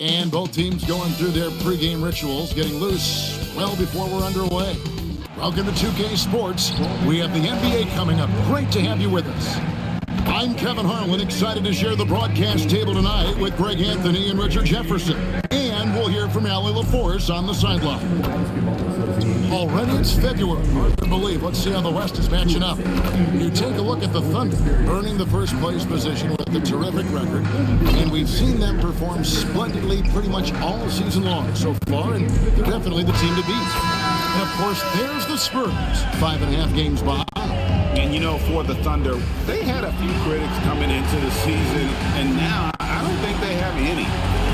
And both teams going through their pregame rituals, getting loose well before we're underway. Welcome to 2K Sports. We have the NBA coming up. Great to have you with us. I'm Kevin Harlan, excited to share the broadcast table tonight with Greg Anthony and Richard Jefferson. And we'll hear from Allie LaForce on the sideline. Already it's February. Hard to believe. Let's see how the West is matching up. You take a look at the Thunder, earning the first place position with a terrific record. And we've seen them perform splendidly pretty much all season long so far, and definitely the team to beat. And of course, there's the Spurs, 5.5 games behind. And you know, for the Thunder, they had a few critics coming into the season, and now I don't think they have any.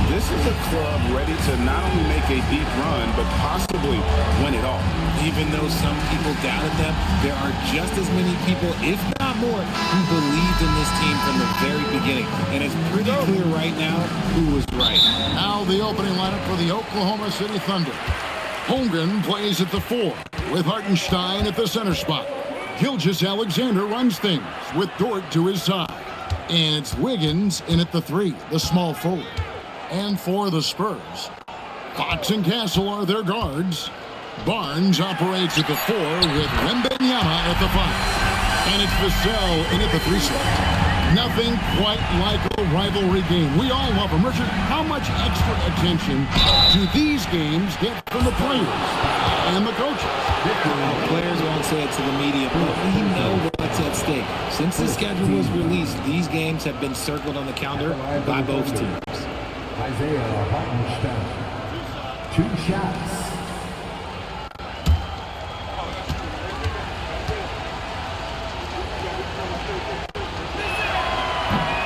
This is a club ready to not only make a deep run, but possibly win it all. Even though some people doubted them, there are just as many people, if not more, who believed in this team from the very beginning. And it's pretty clear right now who was right. Now the opening lineup for the Oklahoma City Thunder. Holmgren plays at the 4, with Hartenstein at the center spot. Gilgeous-Alexander runs things with Dort to his side. And it's Wiggins in at the 3, the small forward. And for the Spurs, Fox and Castle are their guards. Barnes operates at the 4 with Wembanyama at the 5. And it's Vassell in at the 3 slot. Nothing quite like a rivalry game. We all love them. Richard, how much extra attention do these games get from the players and the coaches? Well, players won't say it to the media, but we know what's at stake. Since the schedule was released, these games have been circled on the calendar by both teams. Isaiah Hartenstein, 2 shots.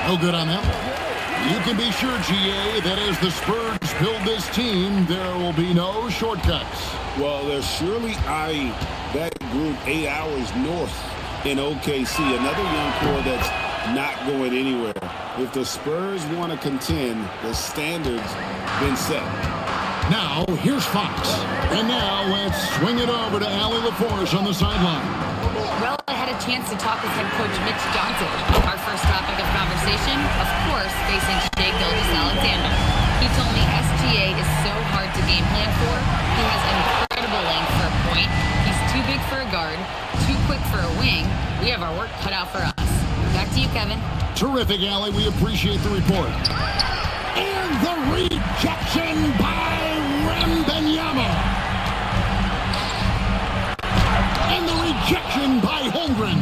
No good on that one. You can be sure, GA, that as the Spurs build this team, there will be no shortcuts. Well, they're surely eyeing that group 8 hours north in OKC, another young core that's not going anywhere. If the Spurs want to contend, the standard's been set. Now, here's Fox. And now, let's swing it over to Allie LaForce on the sideline. Well, I had a chance to talk with head coach Mitch Johnson. Our first topic of conversation, of course, facing Shai Gilgeous-Alexander. He told me SGA is so hard to game plan for. He has incredible length for a point. He's too big for a guard, too quick for a wing. We have our work cut out for us. Back to you, Kevin. Terrific, Allie. We appreciate the report. And the rejection by Wembanyama. And the rejection by Holmgren.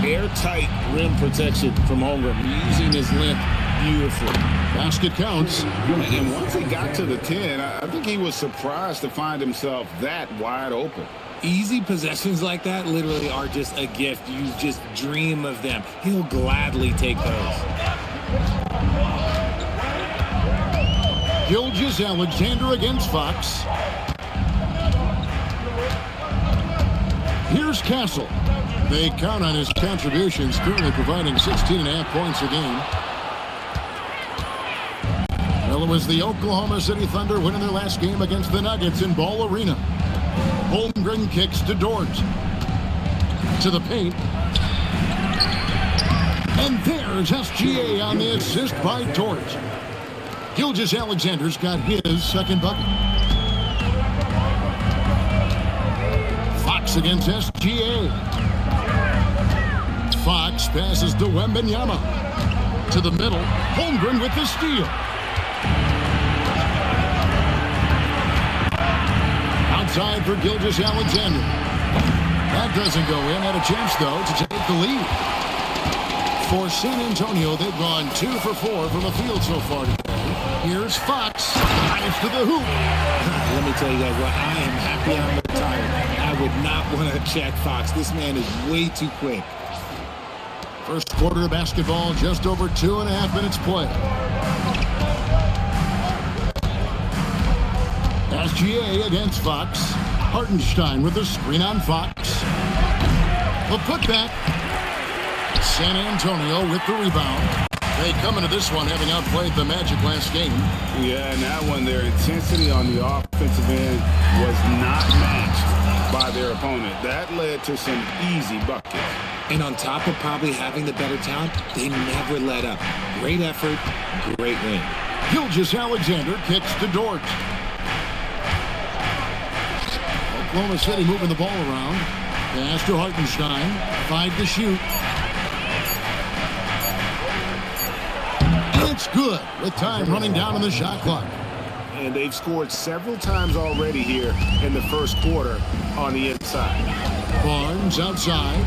Airtight rim protection from Holmgren, using his length beautifully. Basket counts. And once he got to the 10, I think he was surprised to find himself that wide open. Easy possessions like that literally are just a gift. You just dream of them. He'll gladly take those. Gilgeous-Alexander against Fox. Here's Castle. They count on his contributions, currently providing 16.5 points a game. Well, it was the Oklahoma City Thunder winning their last game against the Nuggets in Ball Arena. Holmgren kicks to Dort. To the paint. And there's SGA on the assist by Dort. Gilgeous-Alexander's got his second bucket. Fox against SGA. Fox passes to Wembanyama. To the middle. Holmgren with the steal. Outside for Gilgeous-Alexander. That doesn't go in. Had a chance, though, to take the lead. For San Antonio, they've gone 2 for 4 from the field so far today. Here's Fox. Drives to the hoop. Let me tell you guys what, I am happy I'm retired. I would not want to check Fox. This man is way too quick. First quarter of basketball, just over 2.5 minutes play. SGA against Fox. Hartenstein with the screen on Fox. The putback. San Antonio with the rebound. They come into this one having outplayed the Magic last game. Yeah, and that one, their intensity on the offensive end was not matched by their opponent. That led to some easy buckets. And on top of probably having the better talent, they never let up. Great effort, great win. Gilgeous-Alexander kicks to Dort. Oklahoma City moving the ball around. Pass to Hartenstein. 5 to shoot. It's good with time running down on the shot clock. And they've scored several times already here in the first quarter on the inside. Barnes outside.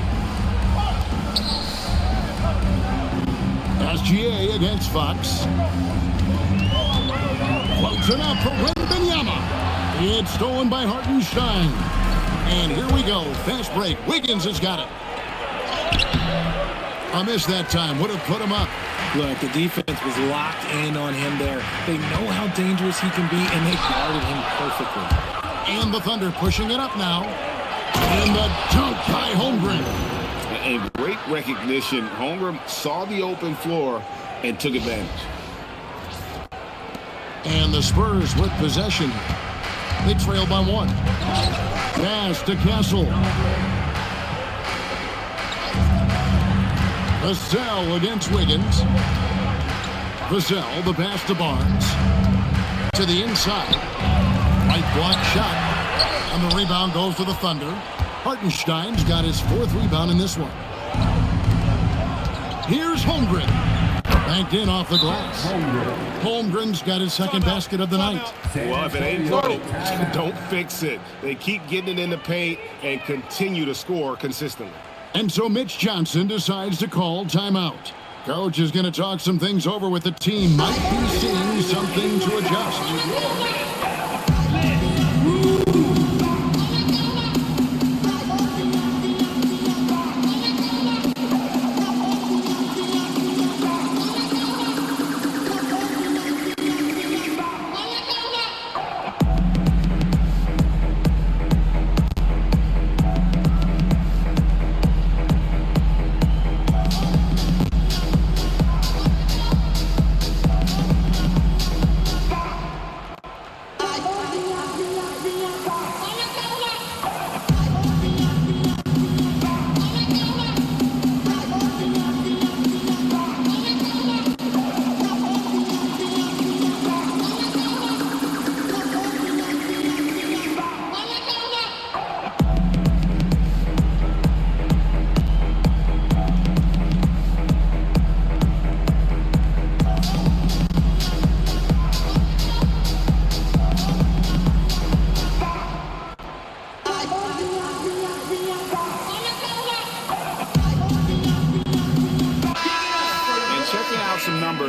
SGA against Fox. Floats it up for Wembanyama. It's stolen by Hartenstein. And here we go. Fast break. Wiggins has got it. A miss that time. Would have put him up. Look, the defense was locked in on him there. They know how dangerous he can be, and they guarded him perfectly. And the Thunder pushing it up now. And the dunk by Holmgren. And great recognition. Holmgren saw the open floor and took advantage. And the Spurs with possession. They trail by 1. Pass to Castle. Vassell against Wiggins. Vassell, the pass to Barnes. To the inside. Right block shot. And the rebound goes to the Thunder. Hartenstein's got his 4th rebound in this one. Here's Holmgren. Banked in off the glass. Holmgren's got his 2nd basket of the night. Well, if it ain't broke, don't fix it. They keep getting it in the paint and continue to score consistently. And so Mitch Johnson decides to call timeout. Coach is going to talk some things over with the team. Might be seeing something to adjust.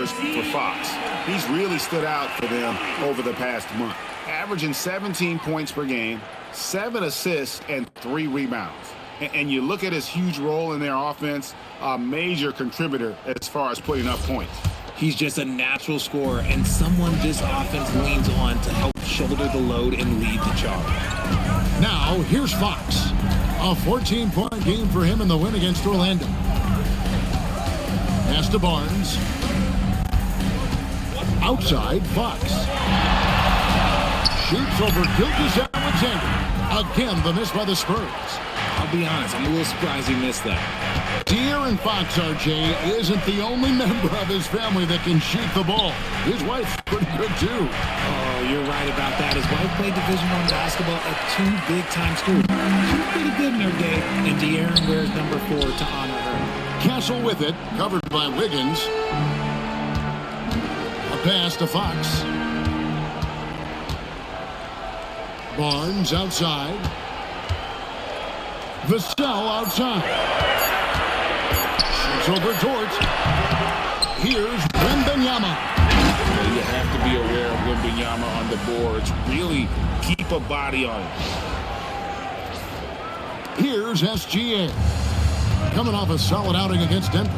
For Fox. He's really stood out for them over the past month, averaging 17 points per game, 7 assists, and 3 rebounds. And you look at his huge role in their offense, a major contributor as far as putting up points. He's just a natural scorer and someone this offense leans on to help shoulder the load and lead the charge. Now, here's Fox. A 14-point game for him in the win against Orlando. Pass to Barnes. Outside, Fox. Shoots over Gilgeous-Alexander. Again, the miss by the Spurs. I'll be honest, I'm a little surprised he missed that. De'Aaron Fox, RJ, isn't the only member of his family that can shoot the ball. His wife's pretty good, too. Oh, you're right about that. His wife played Division I basketball at 2 big-time schools. She's pretty good in her day, and De'Aaron wears number 4 to honor her. Castle with it, covered by Wiggins. A pass to Fox. Barnes outside. Vassell outside. Shoots over Dort. Here's Wembanyama. You have to be aware of Wembanyama on the boards. Really keep a body on it. Here's SGA. Coming off a solid outing against Denver.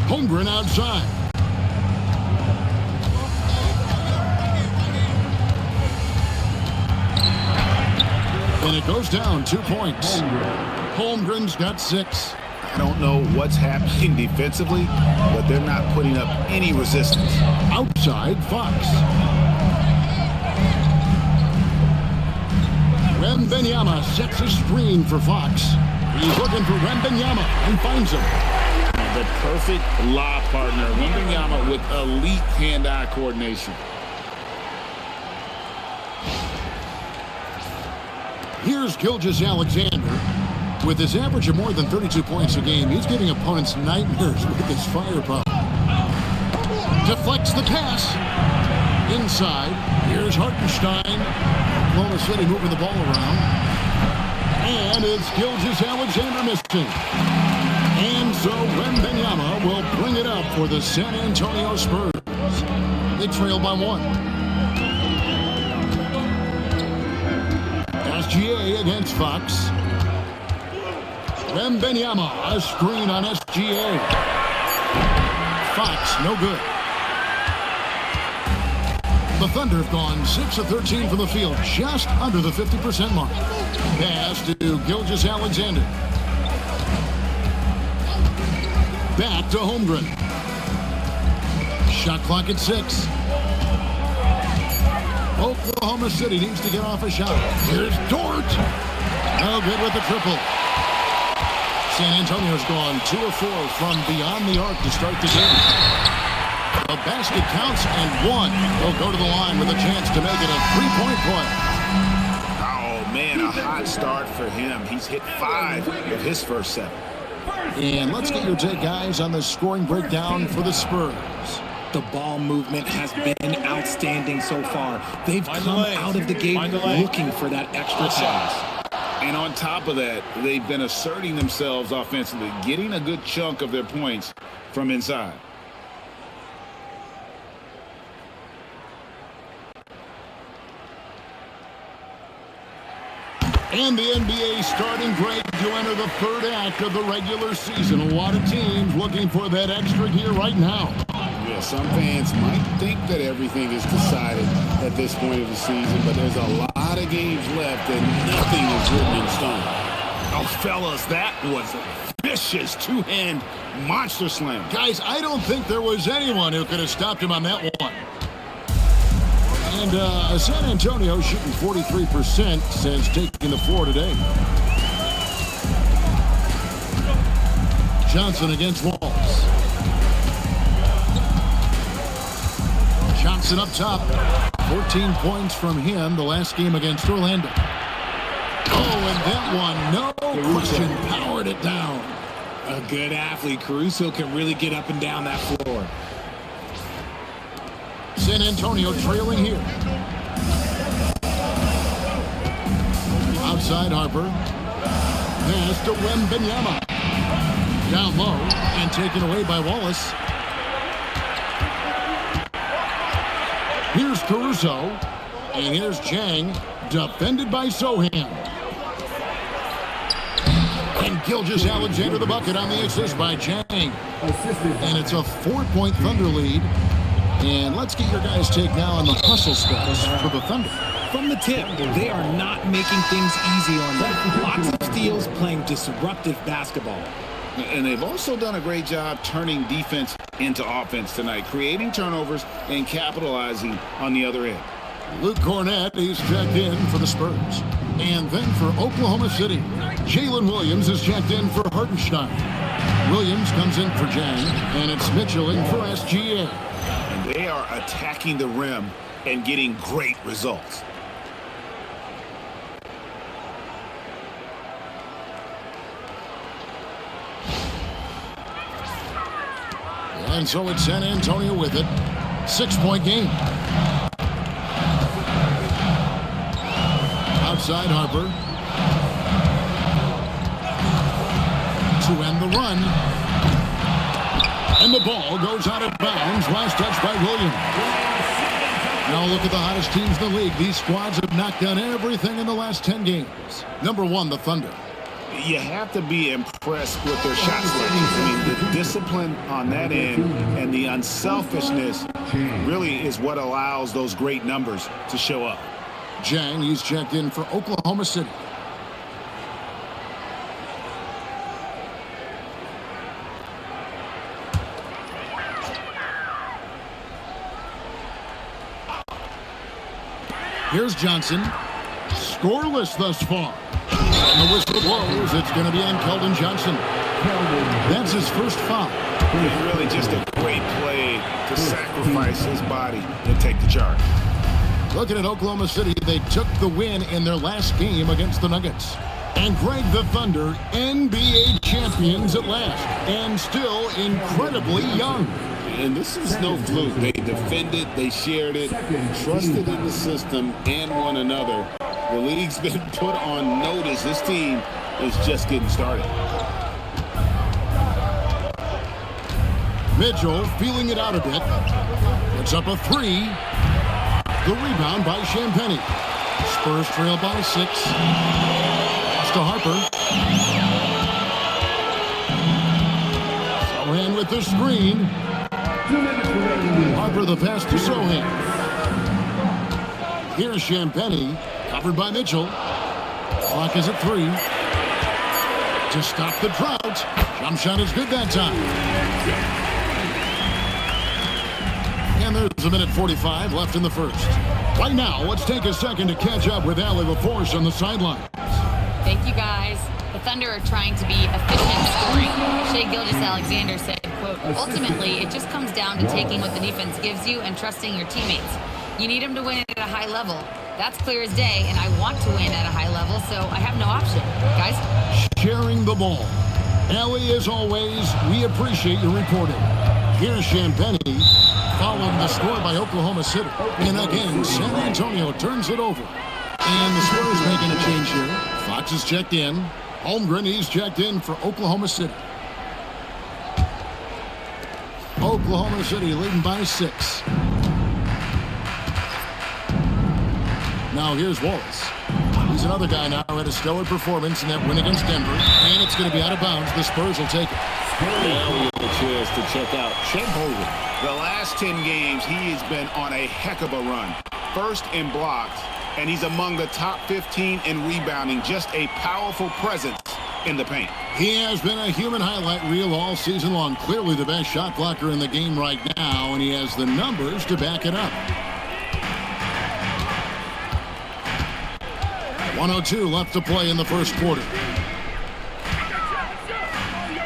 Holmgren outside. And it goes down 2 points. Holmgren's got 6. I don't know what's happening defensively, but they're not putting up any resistance. Outside, Fox. Wembanyama sets a screen for Fox. He's looking for Wembanyama and finds him. The perfect lob partner. Wembanyama with elite hand-eye coordination. Here's Gilgeous-Alexander. With his average of more than 32 points a game, he's giving opponents nightmares with his firepower. Deflects the pass. Inside. Here's Hartenstein. Oklahoma City moving the ball around. And it's Gilgeous-Alexander missing. And so Wembanyama will bring it up for the San Antonio Spurs. They trail by 1. SGA against Fox. Wembanyama, a screen on SGA. Fox, no good. The Thunder have gone 6 of 13 from the field, just under the 50% mark. Pass to Gilgeous-Alexander. Back to Holmgren. Shot clock at 6. Oklahoma City needs to get off a shot. Here's Dort. No good with the triple. San Antonio's gone 2 of 4 from beyond the arc to start the game. The basket counts and 1. They'll go to the line with a chance to make it a 3-point play. Oh, man, a hot start for him. He's hit 5 of his first 7. And let's get your take, guys, on the scoring breakdown for the Spurs. The ball movement has been outstanding so far. They've come out of the gate looking for that extra pass. And on top of that, they've been asserting themselves offensively, getting a good chunk of their points from inside. And the NBA starting break to enter the third act of the regular season. A lot of teams looking for that extra gear right now. Yeah, some fans might think that everything is decided at this point of the season, but there's a lot of games left and nothing is written in stone. Oh, fellas, that was a vicious two-hand monster slam. Guys, I don't think there was anyone who could have stopped him on that one. And San Antonio shooting 43% since taking the floor today. Johnson against Walls. Johnson up top. 14 points from him the last game against Orlando. Oh, and that one, no question, powered it down. A good athlete. Caruso can really get up and down that floor. San Antonio trailing here. Outside Harper. Pass to Wembanyama. Down low and taken away by Wallace. Here's Caruso. And here's Jang. Defended by Sohan. And Gilgeous-Alexander the bucket on the assist by Jang. And it's a 4-point Thunder lead. And let's get your guys' take now on the hustle steps for the Thunder. From the tip, they are not making things easy on them. Lots of steals, playing disruptive basketball. And they've also done a great job turning defense into offense tonight, creating turnovers and capitalizing on the other end. Luke Cornett, he's checked in for the Spurs. And then for Oklahoma City, Jalen Williams is checked in for Hartenstein. Williams comes in for Jang, and it's Mitchell in for SGA. And they are attacking the rim and getting great results. And so it's San Antonio with it. 6-point game. Outside Harper. To end the run. And the ball goes out of bounds. Last touch by Williams. Now look at the hottest teams in the league. These squads have knocked down everything in the last 10 games. Number 1, the Thunder. You have to be impressed with their shot selection. I mean, the discipline on that end and the unselfishness really is what allows those great numbers to show up. Jang, he's checked in for Oklahoma City. Here's Johnson. Scoreless thus far. And the whistle blows. It's going to be on Keldon Johnson. That's his first foul. It's really just a great play to sacrifice his body and take the charge. Looking at Oklahoma City, they took the win in their last game against the Nuggets. And Greg, the Thunder, NBA champions at last, and still incredibly young. And this is no fluke. They defended, they shared it, trusted in the system and one another. The league's been put on notice. This team is just getting started. Mitchell feeling it out a bit. Puts up a three. The rebound by Champagnie. Spurs trail by 6. Pass to Harper. Sohan with the screen. Harper the pass to Sohan. Here's Champagnie. Covered by Mitchell. Clock is at 3. To stop the drought. Jump shot is good that time. And there's a minute 45 left in the first. Right now, let's take a second to catch up with Allie LaForce on the sideline. Thank you, guys. The Thunder are trying to be efficient scoring. Shai Gilgeous-Alexander said, quote, ultimately, it just comes down to taking what the defense gives you and trusting your teammates. You need them to win at a high level. That's clear as day, and I want to win at a high level, so I have no option. Guys? Sharing the ball. Allie, as always, we appreciate your reporting. Here's Champagnie, following the score by Oklahoma City. And again, San Antonio turns it over. And the Spurs making a change here. Fox is checked in. Holmgren, he's checked in for Oklahoma City. Oklahoma City leading by 6. Now here's Wallace. He's another guy now who had a stellar performance in that win against Denver. And it's going to be out of bounds. The Spurs will take it. Now we have a chance to check out Chet Holmgren. The last 10 games, he has been on a heck of a run. First in blocks, and he's among the top 15 in rebounding. Just a powerful presence in the paint. He has been a human highlight reel all season long. Clearly the best shot blocker in the game right now, and he has the numbers to back it up. 1:02 left to play in the first quarter.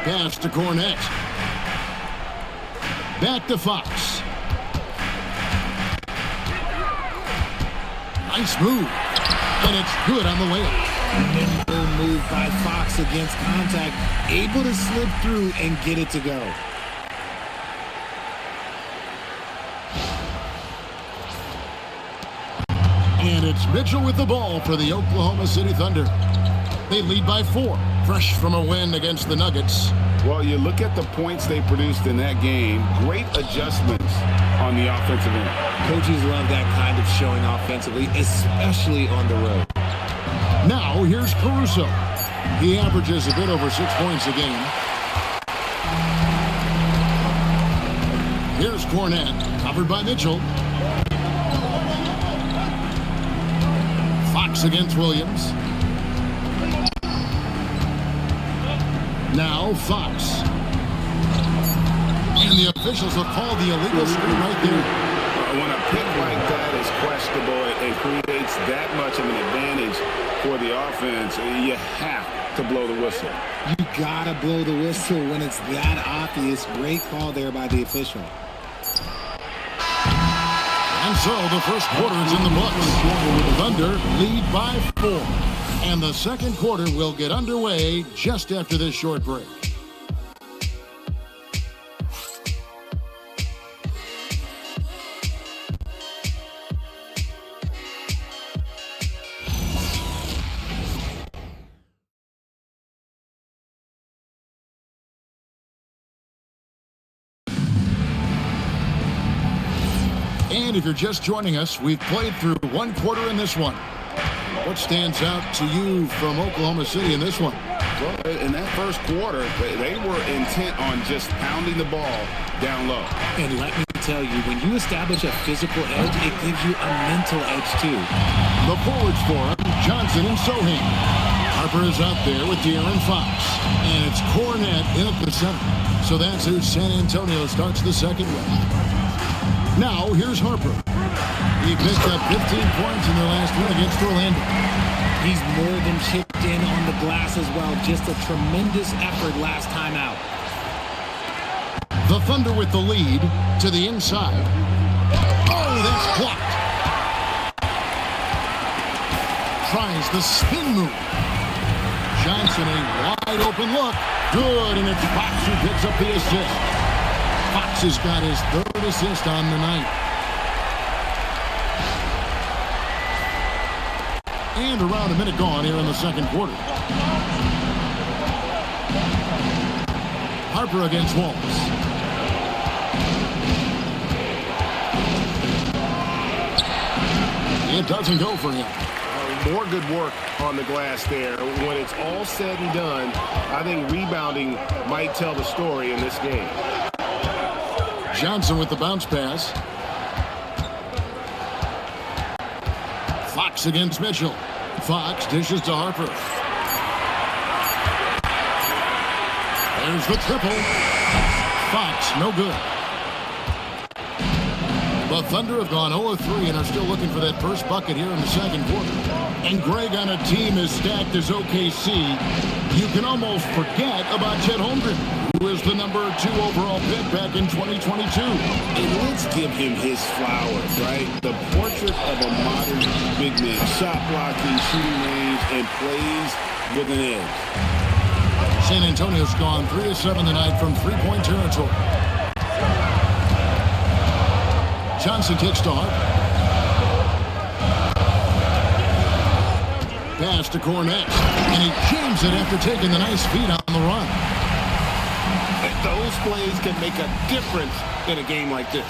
Pass to Cornette. Back to Fox. Nice move. And it's good on the layup. Nimble move by Fox against contact. Able to slip through and get it to go. And it's Mitchell with the ball for the Oklahoma City Thunder. They lead by 4. Fresh from a win against the Nuggets. Well, you look at the points they produced in that game. Great adjustments on the offensive end. Coaches love that kind of showing offensively, especially on the road. Now, here's Caruso. He averages a bit over 6 points a game. Here's Cornette, covered by Mitchell. Fox against Williams. Now Fox. And the officials will call the illegal screen right there. When a pick like that is questionable and creates that much of an advantage for the offense, you have to blow the whistle. You gotta blow the whistle when it's that obvious. Great call there by the official. And so the first quarter is in the books. Thunder lead by 4. And the second quarter will get underway just after this short break. And if you're just joining us, we've played through 1 quarter in this one. What stands out to you from Oklahoma City in this one? Well, in that first quarter, they were intent on just pounding the ball down low. And let me tell you, when you establish a physical edge, it gives you a mental edge too. The forwards for him, Johnson and Sohan. Harper is out there with De'Aaron Fox. And it's Cornette in at the center. So that's who San Antonio starts the second with. Now, here's Harper. He picked up 15 points in their last win against Orlando. He's more than chipped in on the glass as well. Just a tremendous effort last time out. The Thunder with the lead to the inside. Oh, that's blocked. Tries the spin move. Johnson, a wide open look. Good, and it's Fox who picks up the assist. Fox has got his third assist on the night. And around a minute gone here in the second quarter. Harper against Wallace. It doesn't go for him. More good work on the glass there. When it's all said and done, I think rebounding might tell the story in this game. Johnson with the bounce pass. Fox against Mitchell. Fox dishes to Harper. There's the triple. Fox, no good. The Thunder have gone 0 of 3 and are still looking for that first bucket here in the second quarter. And Greg, on a team as stacked as OKC, you can almost forget about Chet Holmgren, who is the #2 overall pick back in 2022. And let's give him his flowers, right? The portrait of a modern big man. Shot blocking, shooting range, and plays with an edge. San Antonio's gone 3 of 7 tonight from three-point territory. Johnson kicks to Harper. Pass to Cornette. And he jams it after taking the nice feed on the run. Those plays can make a difference in a game like this.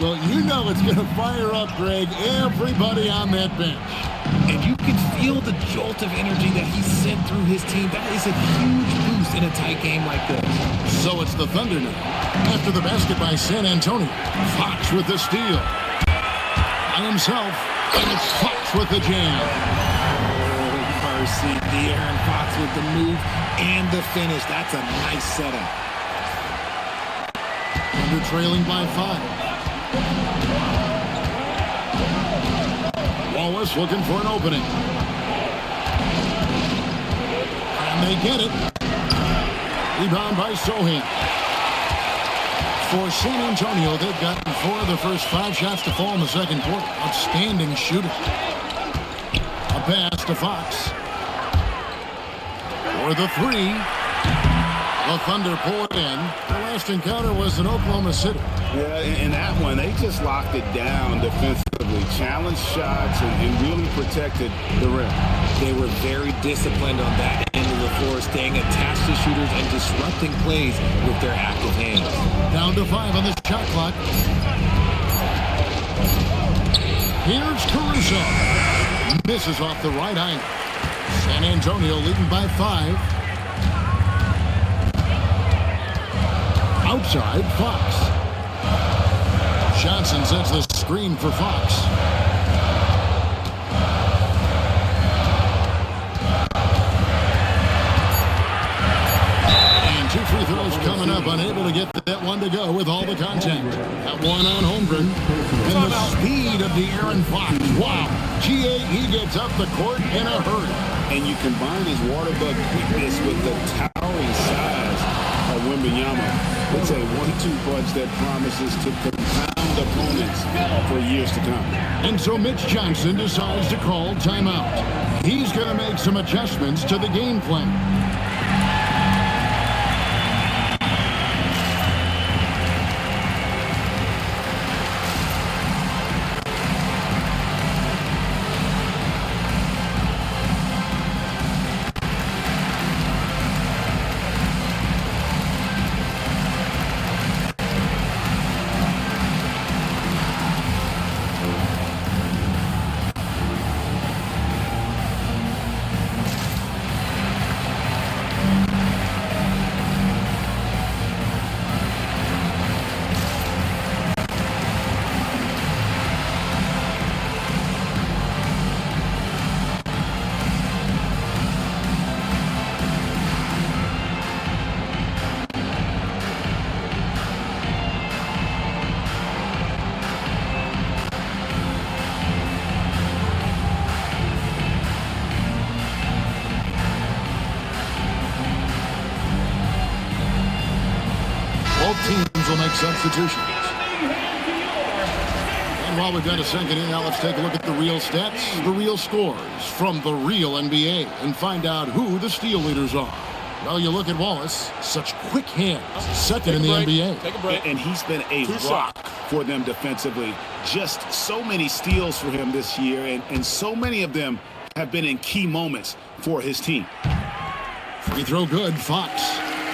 Well, you know it's going to fire up, Greg, everybody on that bench. And you can feel the jolt of energy that he sent through his team. That is a huge boost in a tight game like this. So it's the Thunder now. After the basket by San Antonio. Fox with the steal. By himself. And it's Fox with the jam. Oh, mercy. De'Aaron Fox with the move and the finish. That's a nice setup. Thunder trailing by 5. Wallace looking for an opening. And they get it. Rebound by Sohan. For San Antonio, they've gotten 4 of the first 5 shots to fall in the second quarter. Outstanding shooting. A pass to Fox. For the 3. The Thunder pull it in. The last encounter was in Oklahoma City. Yeah, in that one, they just locked it down defensively. Challenged shots and really protected the rim. They were very disciplined on that end of the floor, staying attached to shooters and disrupting plays with their active hands. Down to 5 on the shot clock. Here's Caruso. Misses off the right eye. San Antonio leading by 5. Outside, Fox. Johnson sets the screen for Fox. And 2 free throws coming up. Unable to get that one to go with all the contact. That one on Holmgren. And the speed of De'Aaron Fox. Wow. He gets up the court in a hurry. And you combine his water bug quickness with the towering size of Wembanyama. It's a 1-2 punch that promises to confound opponents for years to come. And so Mitch Johnson decides to call timeout. He's going to make some adjustments to the game plan. Both teams will make substitutions. And while we've got a second in, now let's take a look at the real stats, the real scores from the real NBA, and find out who the steal leaders are. Well, you look at Wallace, such quick hands, second in the NBA. Take a break. And he's been a rock for them defensively. Just so many steals for him this year, and so many of them have been in key moments for his team. Free throw good, Fox.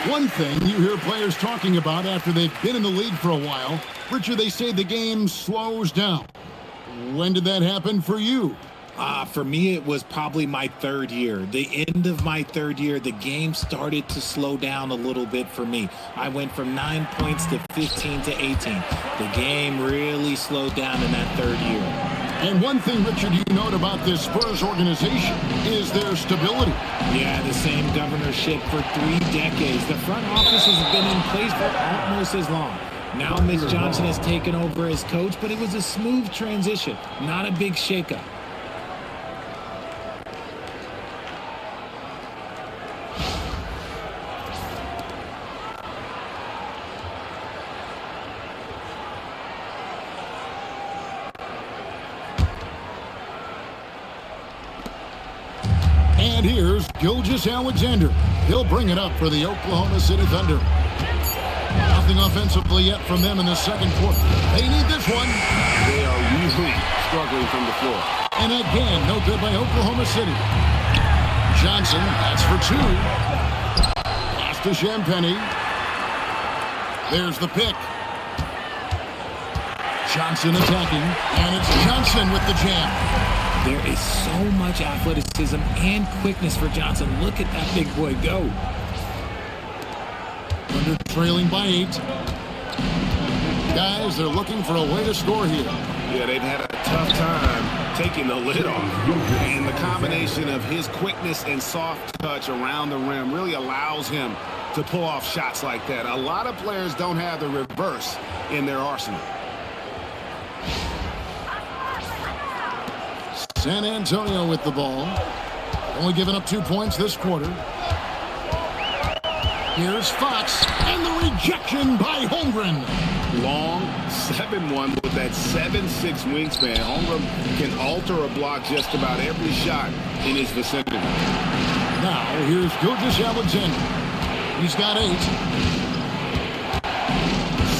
One thing you hear players talking about after they've been in the league for a while, Richard, they say the game slows down. When did that happen for you? For me, it was probably my third year. The end of my third year, the game started to slow down a little bit for me. I went from 9 points to 15 to 18. The game really slowed down in that third year. And one thing, Richard, you note about this Spurs organization is their stability. Yeah, the same governorship for 3 decades. The front office has been in place for almost as long. Now Mitch Johnson has taken over as coach, but it was a smooth transition, not a big shakeup. And here's Gilgeous-Alexander. He'll bring it up for the Oklahoma City Thunder. Nothing offensively yet from them in the second quarter. They need this one. They are really struggling from the floor. And again, no good by Oklahoma City. Johnson, that's for 2. Pass to Champagnie. There's the pick. Johnson attacking, and it's Johnson with the jam. There is so much athleticism and quickness for Johnson. Look at that big boy go. Thunder trailing by 8. Guys, they're looking for a way to score here. Yeah, they've had a tough time taking the lid off. And the combination of his quickness and soft touch around the rim really allows him to pull off shots like that. A lot of players don't have the reverse in their arsenal. San Antonio with the ball. Only giving up 2 points this quarter. Here's Fox, and the rejection by Holmgren. Long 7-1 with that 7'6" wingspan. Holmgren can alter a block just about every shot in his vicinity. Now, here's Gilgeous-Alexander. He's got 8.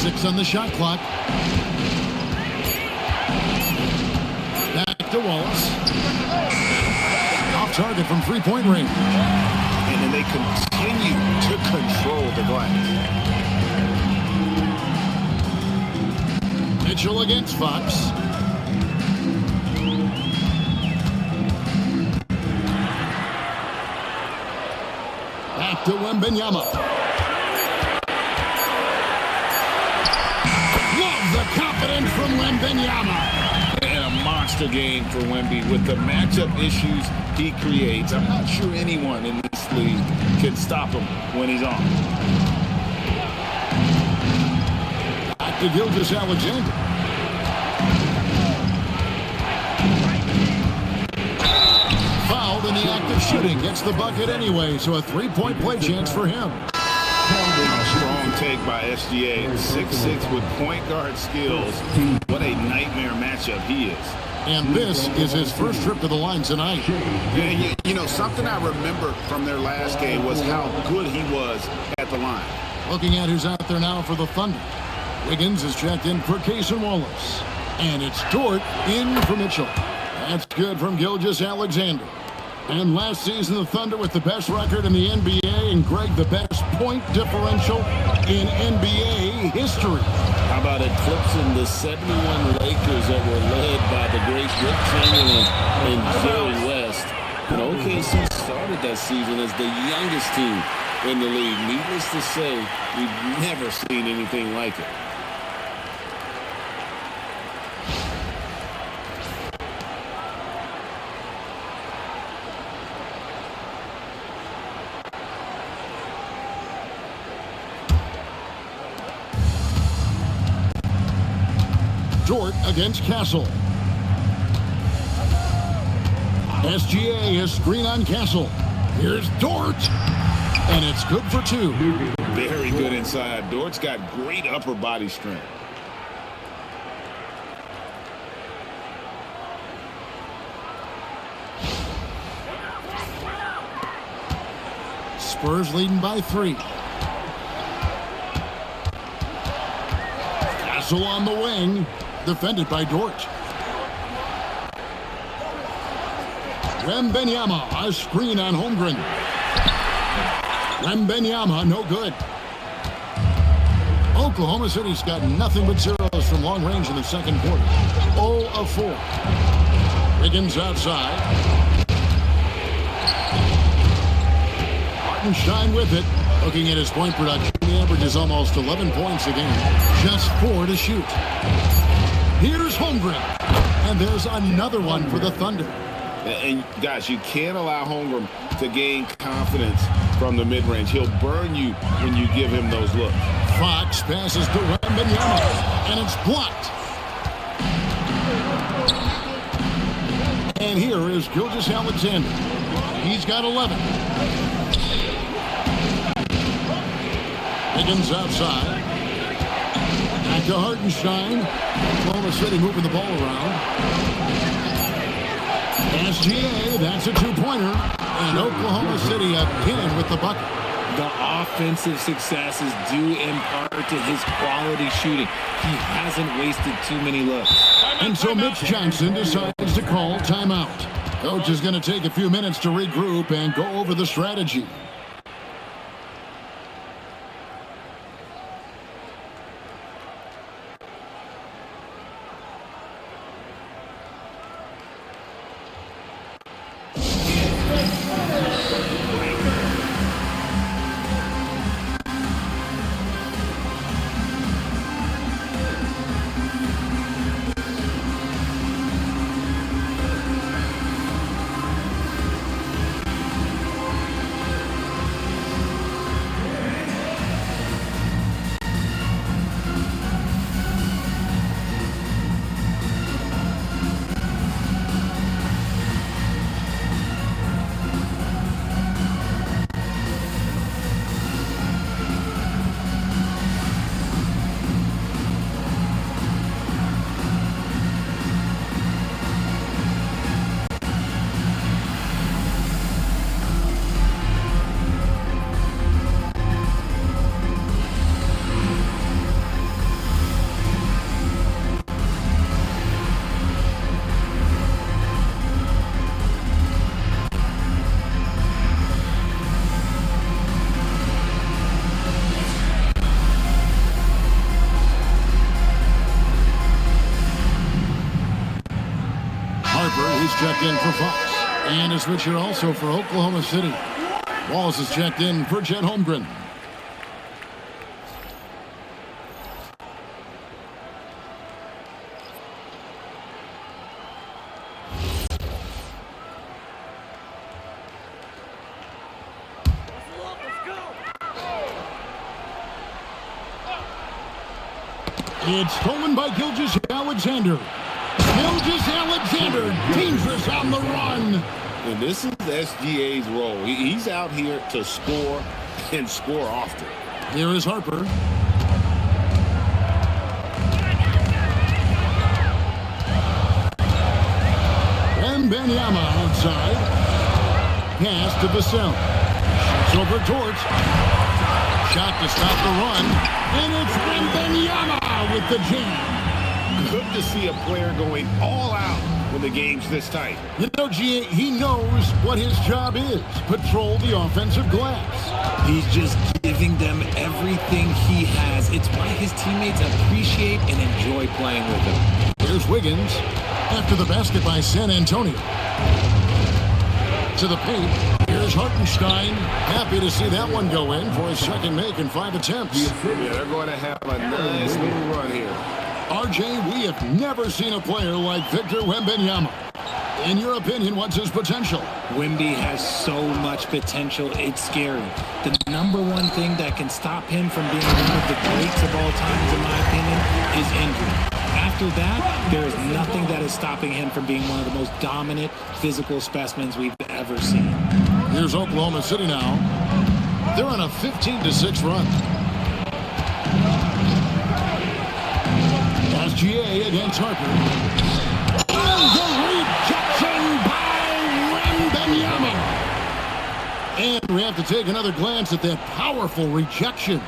6 on the shot clock. Back to Wallace. Off target from three-point range. And then they continue to control the glass. Mitchell against Fox. Back to Wembanyama. Love the confidence from Wembanyama. And a monster game for Wemby with the matchup issues he creates. I'm not sure anyone in this league can stop him when he's on. Back to Gilgeous-Alexander. Fouled in the act of shooting. Gets the bucket anyway, so a three-point play chance for him. Strong take by SGA. 6'6" with point guard skills. What a nightmare matchup he is. And this is his first trip to the line tonight. Yeah, you know, something I remember from their last game was how good he was at the line. Looking at who's out there now for the Thunder. Wiggins is checked in for Cason Wallace. And it's Dort in for Mitchell. That's good from Gilgeous-Alexander. And last season, the Thunder with the best record in the NBA, and Greg, the best point differential in NBA history. How about eclipsing the 71 Lakers that were led by the great Rick Chamberlain and Jerry West? And OKC started that season as the youngest team in the league. Needless to say, we've never seen anything like it. Dort against Castle. SGA is screen on Castle. Here's Dort. And it's good for 2. Very good inside. Dort's got great upper body strength. Spurs leading by 3. Castle on the wing, defended by Dort. Wembenyama, a screen on Holmgren. Wembenyama, no good. Oklahoma City's got nothing but zeros from long range in the second quarter. 0 of 4. Wiggins outside. Hartenstein with it. Looking at his point production, he averages almost 11 points a game. Just 4 to shoot. Here's Holmgren. And there's another one for the Thunder. And guys, you can't allow Holmgren to gain confidence from the mid-range. He'll burn you when you give him those looks. Fox passes to Wembanyama, and it's blocked. And here is Gilgeous-Alexander. He's got 11. Higgins outside. Back to Hartenstein. Oklahoma City moving the ball around. SGA, that's a 2-pointer. And Oklahoma City again with the bucket. The offensive success is due in part to his quality shooting. He hasn't wasted too many looks. And so Mitch Johnson decides to call timeout. Coach is going to take a few minutes to regroup and go over the strategy. He's checked in for Fox. And a switcher also for Oklahoma City. Wallace is checked in for Chet Holmgren. It's stolen by Gilgeous-Alexander. Gilgeous-Alexander, dangerous on the run. And this is SGA's role. He's out here to score and score often. Here is Harper. Wembanyama outside. Pass to Vassell. Shoots over Dort. Shot to stop the run. And it's Wembanyama with the jam. Good to see a player going all out when the game's this tight. You know, G.A., he knows what his job is. Patrol the offensive glass. He's just giving them everything he has. It's why his teammates appreciate and enjoy playing with him. Here's Wiggins after the basket by San Antonio. To the paint. Here's Hartenstein. Happy to see that one go in for his second make in 5 attempts. Yeah, they're going to have a nice little run here. RJ, we have never seen a player like Victor Wembanyama. In your opinion, what's his potential? Wemby has so much potential, it's scary. The number one thing that can stop him from being one of the greats of all times, in my opinion, is injury. After that, there is nothing that is stopping him from being one of the most dominant physical specimens we've ever seen. Here's Oklahoma City now. They're on a 15-6 run. SGA against Harper. And the rejection by Wembanyama. And we have to take another glance at that powerful rejection.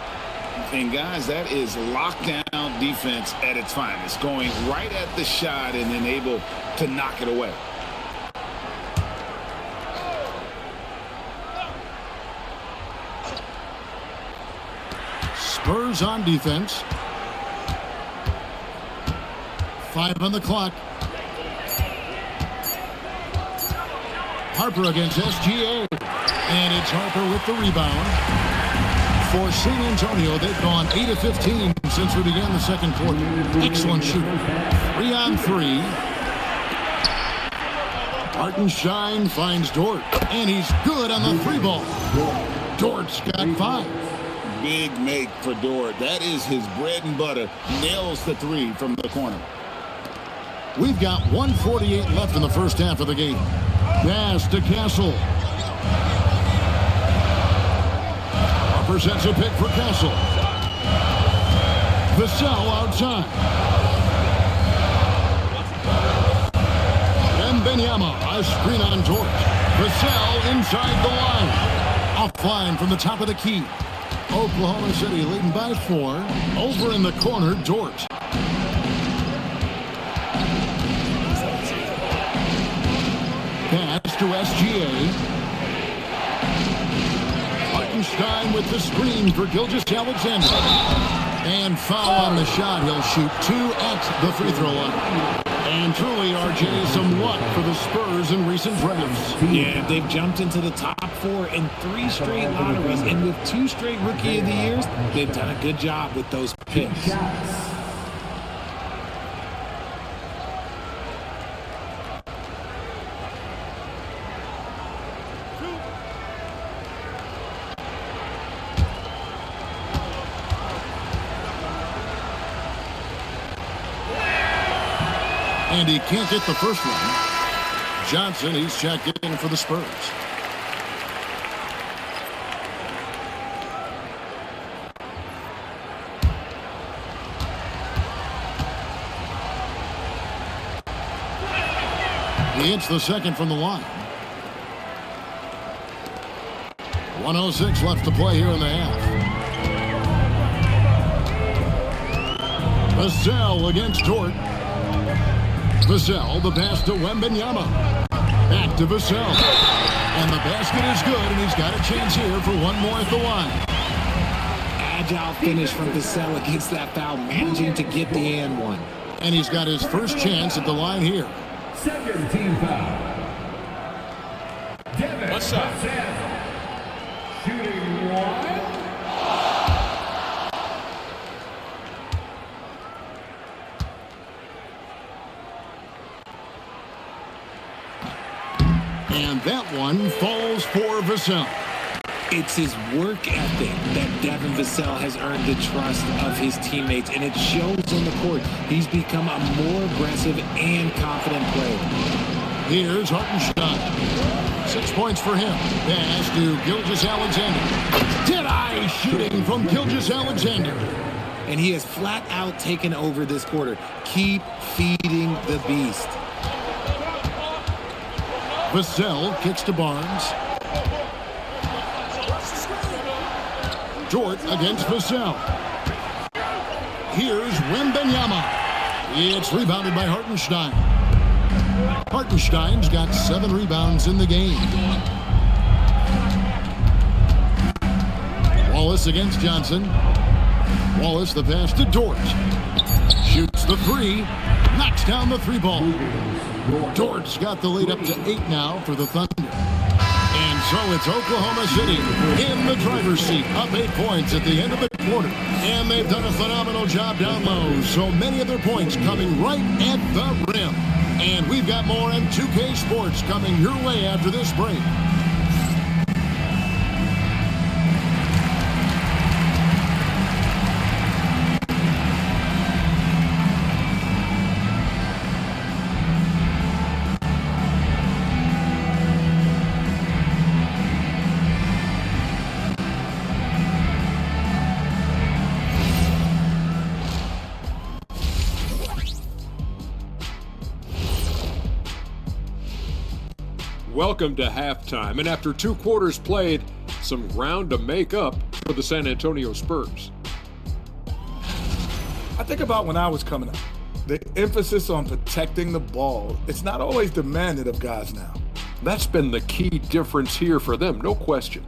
And, guys, that is lockdown defense at its finest, going right at the shot and then able to knock it away. Spurs on defense. 5 on the clock. Harper against SGA. And it's Harper with the rebound. For San Antonio, they've gone 8 of 15 since we began the second quarter. Excellent shooting. 3 on 3. Hartenstein finds Dort. And he's good on the 3-ball. Dort's got 5. Big make for Dort. That is his bread and butter. Nails the 3 from the corner. We've got 1:48 left in the first half of the game. Pass to Castle. Harper sets a pick for Castle. Vassell outside. Wembanyama, a screen on Dort. Vassell inside the line. Offline from the top of the key. Oklahoma City leading by 4. Over in the corner, Dort. Pass to SGA. Hartenstein with the screen for Gilgeous-Alexander. And foul on the shot. He'll shoot 2 at the free throw line. And truly, RJ, some luck for the Spurs in recent drafts. Yeah, they've jumped into the top 4 in 3 straight lotteries. And with 2 straight Rookie of the Years, they've done a good job with those picks. And he can't get the first one. Johnson, he's checked in for the Spurs. He hits the second from the line. 1:06 left to play here in the half. Vassell against Dort. Vassell, the pass to Wembanyama. Back to Vassell. And the basket is good, and he's got a chance here for one more at the line. Agile finish from Vassell against that foul, managing to get the and one. And he's got his first chance at the line here. Second team foul. What's up? Shooting 1. And that one falls for Vassell. It's his work ethic that Devin Vassell has earned the trust of his teammates, and it shows on the court. He's become a more aggressive and confident player. Here's Hartenstein. 6 points for him. Pass to Gilgeous-Alexander. Dead-eye shooting from Gilgeous-Alexander. And he has flat out taken over this quarter. Keep feeding the beast. Vassell kicks to Barnes. Dort against Vassell. Here's Wembanyama. It's rebounded by Hartenstein. Hartenstein's got 7 rebounds in the game. Wallace against Johnson. Wallace the pass to Dort. Shoots the 3. Knocks down the 3-ball. Dort's got the lead up to 8 now for the Thunder. And so it's Oklahoma City in the driver's seat, up 8 points at the end of the quarter. And they've done a phenomenal job down low. So many of their points coming right at the rim. And we've got more on 2K Sports coming your way after this break. Welcome to halftime, and after 2 quarters played, some ground to make up for the San Antonio Spurs. I think about when I was coming up. The emphasis on protecting the ball, it's not always demanded of guys now. That's been the key difference here for them, no question.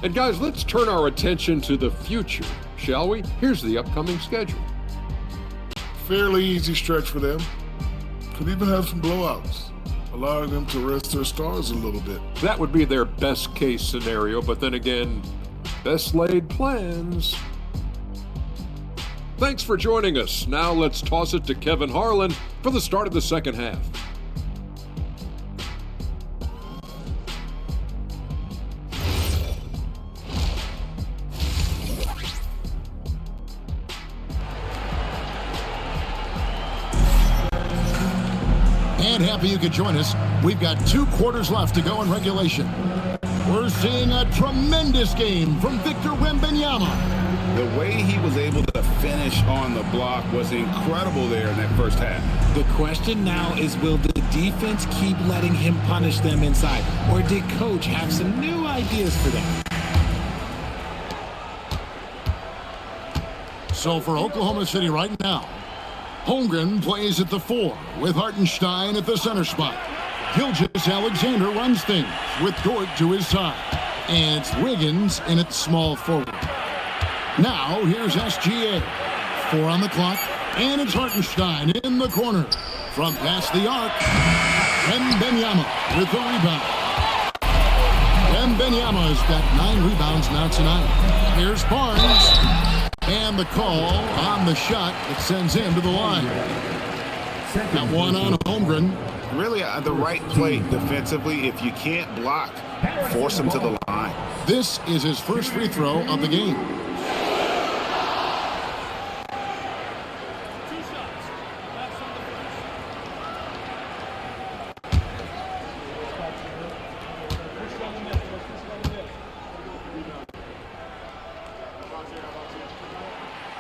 And guys, let's turn our attention to the future, shall we? Here's the upcoming schedule. Fairly easy stretch for them. Could even have some blowouts, allowing them to rest their stars a little bit. That would be their best case scenario, but then again, best laid plans. Thanks for joining us. Now let's toss it to Kevin Harlan for the start of the second half. And happy you could join us. We've got 2 quarters left to go in regulation. We're seeing a tremendous game from Victor Wembanyama. The way he was able to finish on the block was incredible there in that first half. The question now is, will the defense keep letting him punish them inside? Or did Coach have some new ideas for them? So for Oklahoma City right now, Holmgren plays at the 4 with Hartenstein at the center spot. Gilgeous-Alexander runs things with Dort to his side. And it's Wiggins in at small forward. Now here's SGA. 4 on the clock. And it's Hartenstein in the corner. From past the arc, Wembanyama with the rebound. Wembanyama's got 9 rebounds now tonight. Here's Barnes. And the call on the shot that sends him to the line. That one on Holmgren. Really the right play defensively. If you can't block, force him to the line. This is his first free throw of the game.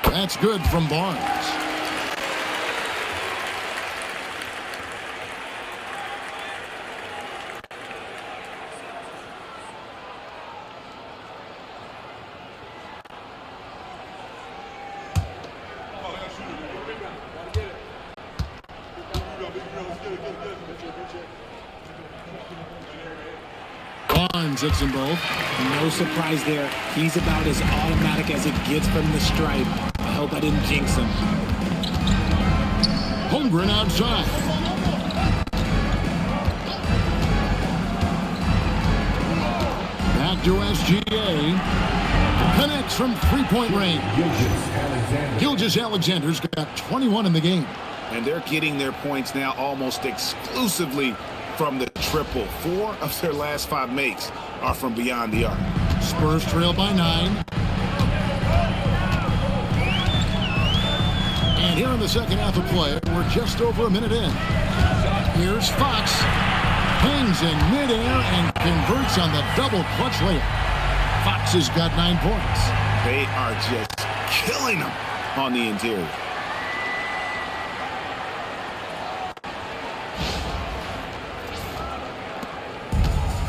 That's good from Barnes. Barnes hits them both. No surprise there. He's about as automatic as it gets from the stripe. I hope I didn't jinx him. Holmgren outside. Back to SGA. Connects from 3-point range. Gilgeous-Alexander's got 21 in the game. And they're getting their points now almost exclusively from the triple. 4 of their last 5 makes are from beyond the arc. Spurs trail by 9. And here in the second half of play, we're just over a minute in. Here's Fox. Hangs in midair and converts on the double clutch layup. Fox has got 9 points. They are just killing them on the interior.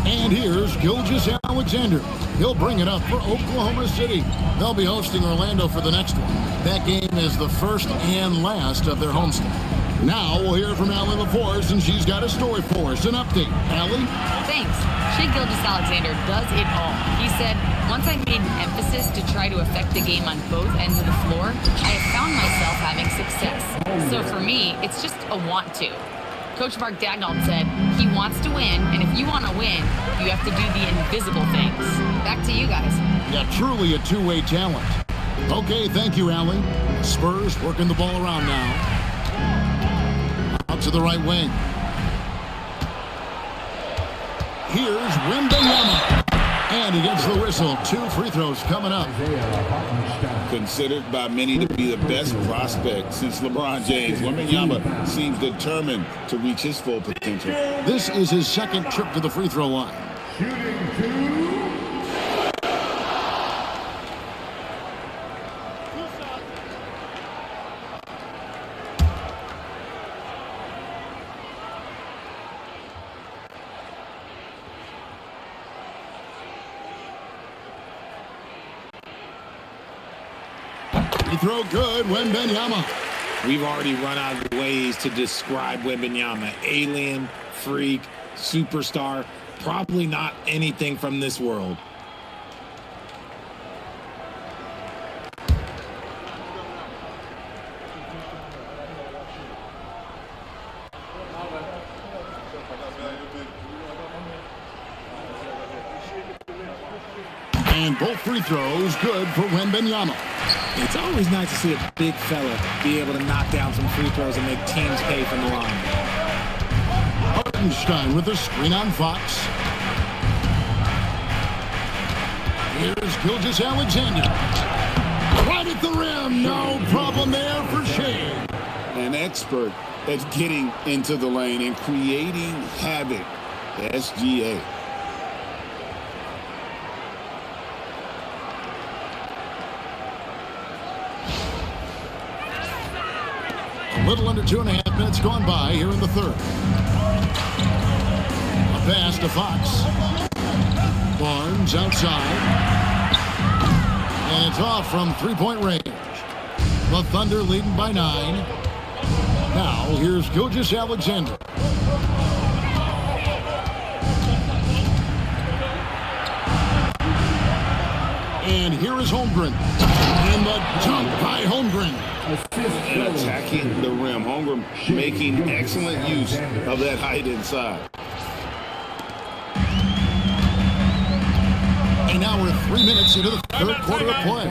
And here's Gilgeous-Alexander. He'll bring it up for Oklahoma City. They'll be hosting Orlando for the next one. That game is the first and last of their homestand. Now we'll hear from Allie LaForce, and she's got a story for us. An update. Allie? Thanks. Shai Gilgeous-Alexander does it all. He said, once I made an emphasis to try to affect the game on both ends of the floor, I have found myself having success. So for me, it's just a want to. Coach Mark Dagnall said he wants to win, and if you want to win, you have to do the invisible things. Back to you guys. Yeah, truly a two-way talent. Okay, thank you, Allie. Spurs working the ball around now. Out to the right wing. Here's Wembanyama. And he gets the whistle. 2 free throws coming up. Considered by many to be the best prospect since LeBron James, Wembanyama seems determined to reach his full potential. This is his second trip to the free throw line. Shooting 2. Free throw good, Wembanyama. We've already run out of ways to describe Wembanyama. Alien, freak, superstar, probably not anything from this world. And both free throws good for Wembanyama. It's always nice to see a big fella be able to knock down some free throws and make teams pay from the line. Hartenstein with a screen on Fox. Here's Gilgeous-Alexander. Right at the rim. No problem there for Shea. An expert at getting into the lane and creating havoc. SGA. A little under 2.5 minutes gone by here in the third. A pass to Fox. Barnes outside. And it's off from three-point range. The Thunder leading by 9. Now here's Gilgeous-Alexander. And here is Holmgren. And the dunk by Holmgren. And attacking the rim. Holmgren making excellent use of that height inside. And now we're 3 minutes into the third quarter of play.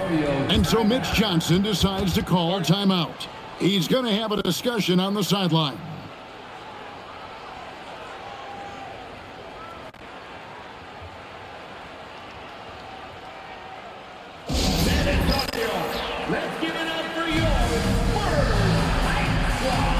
And so Mitch Johnson decides to call timeout. He's going to have a discussion on the sideline. Let's give it up for your SPURS Fight Squad.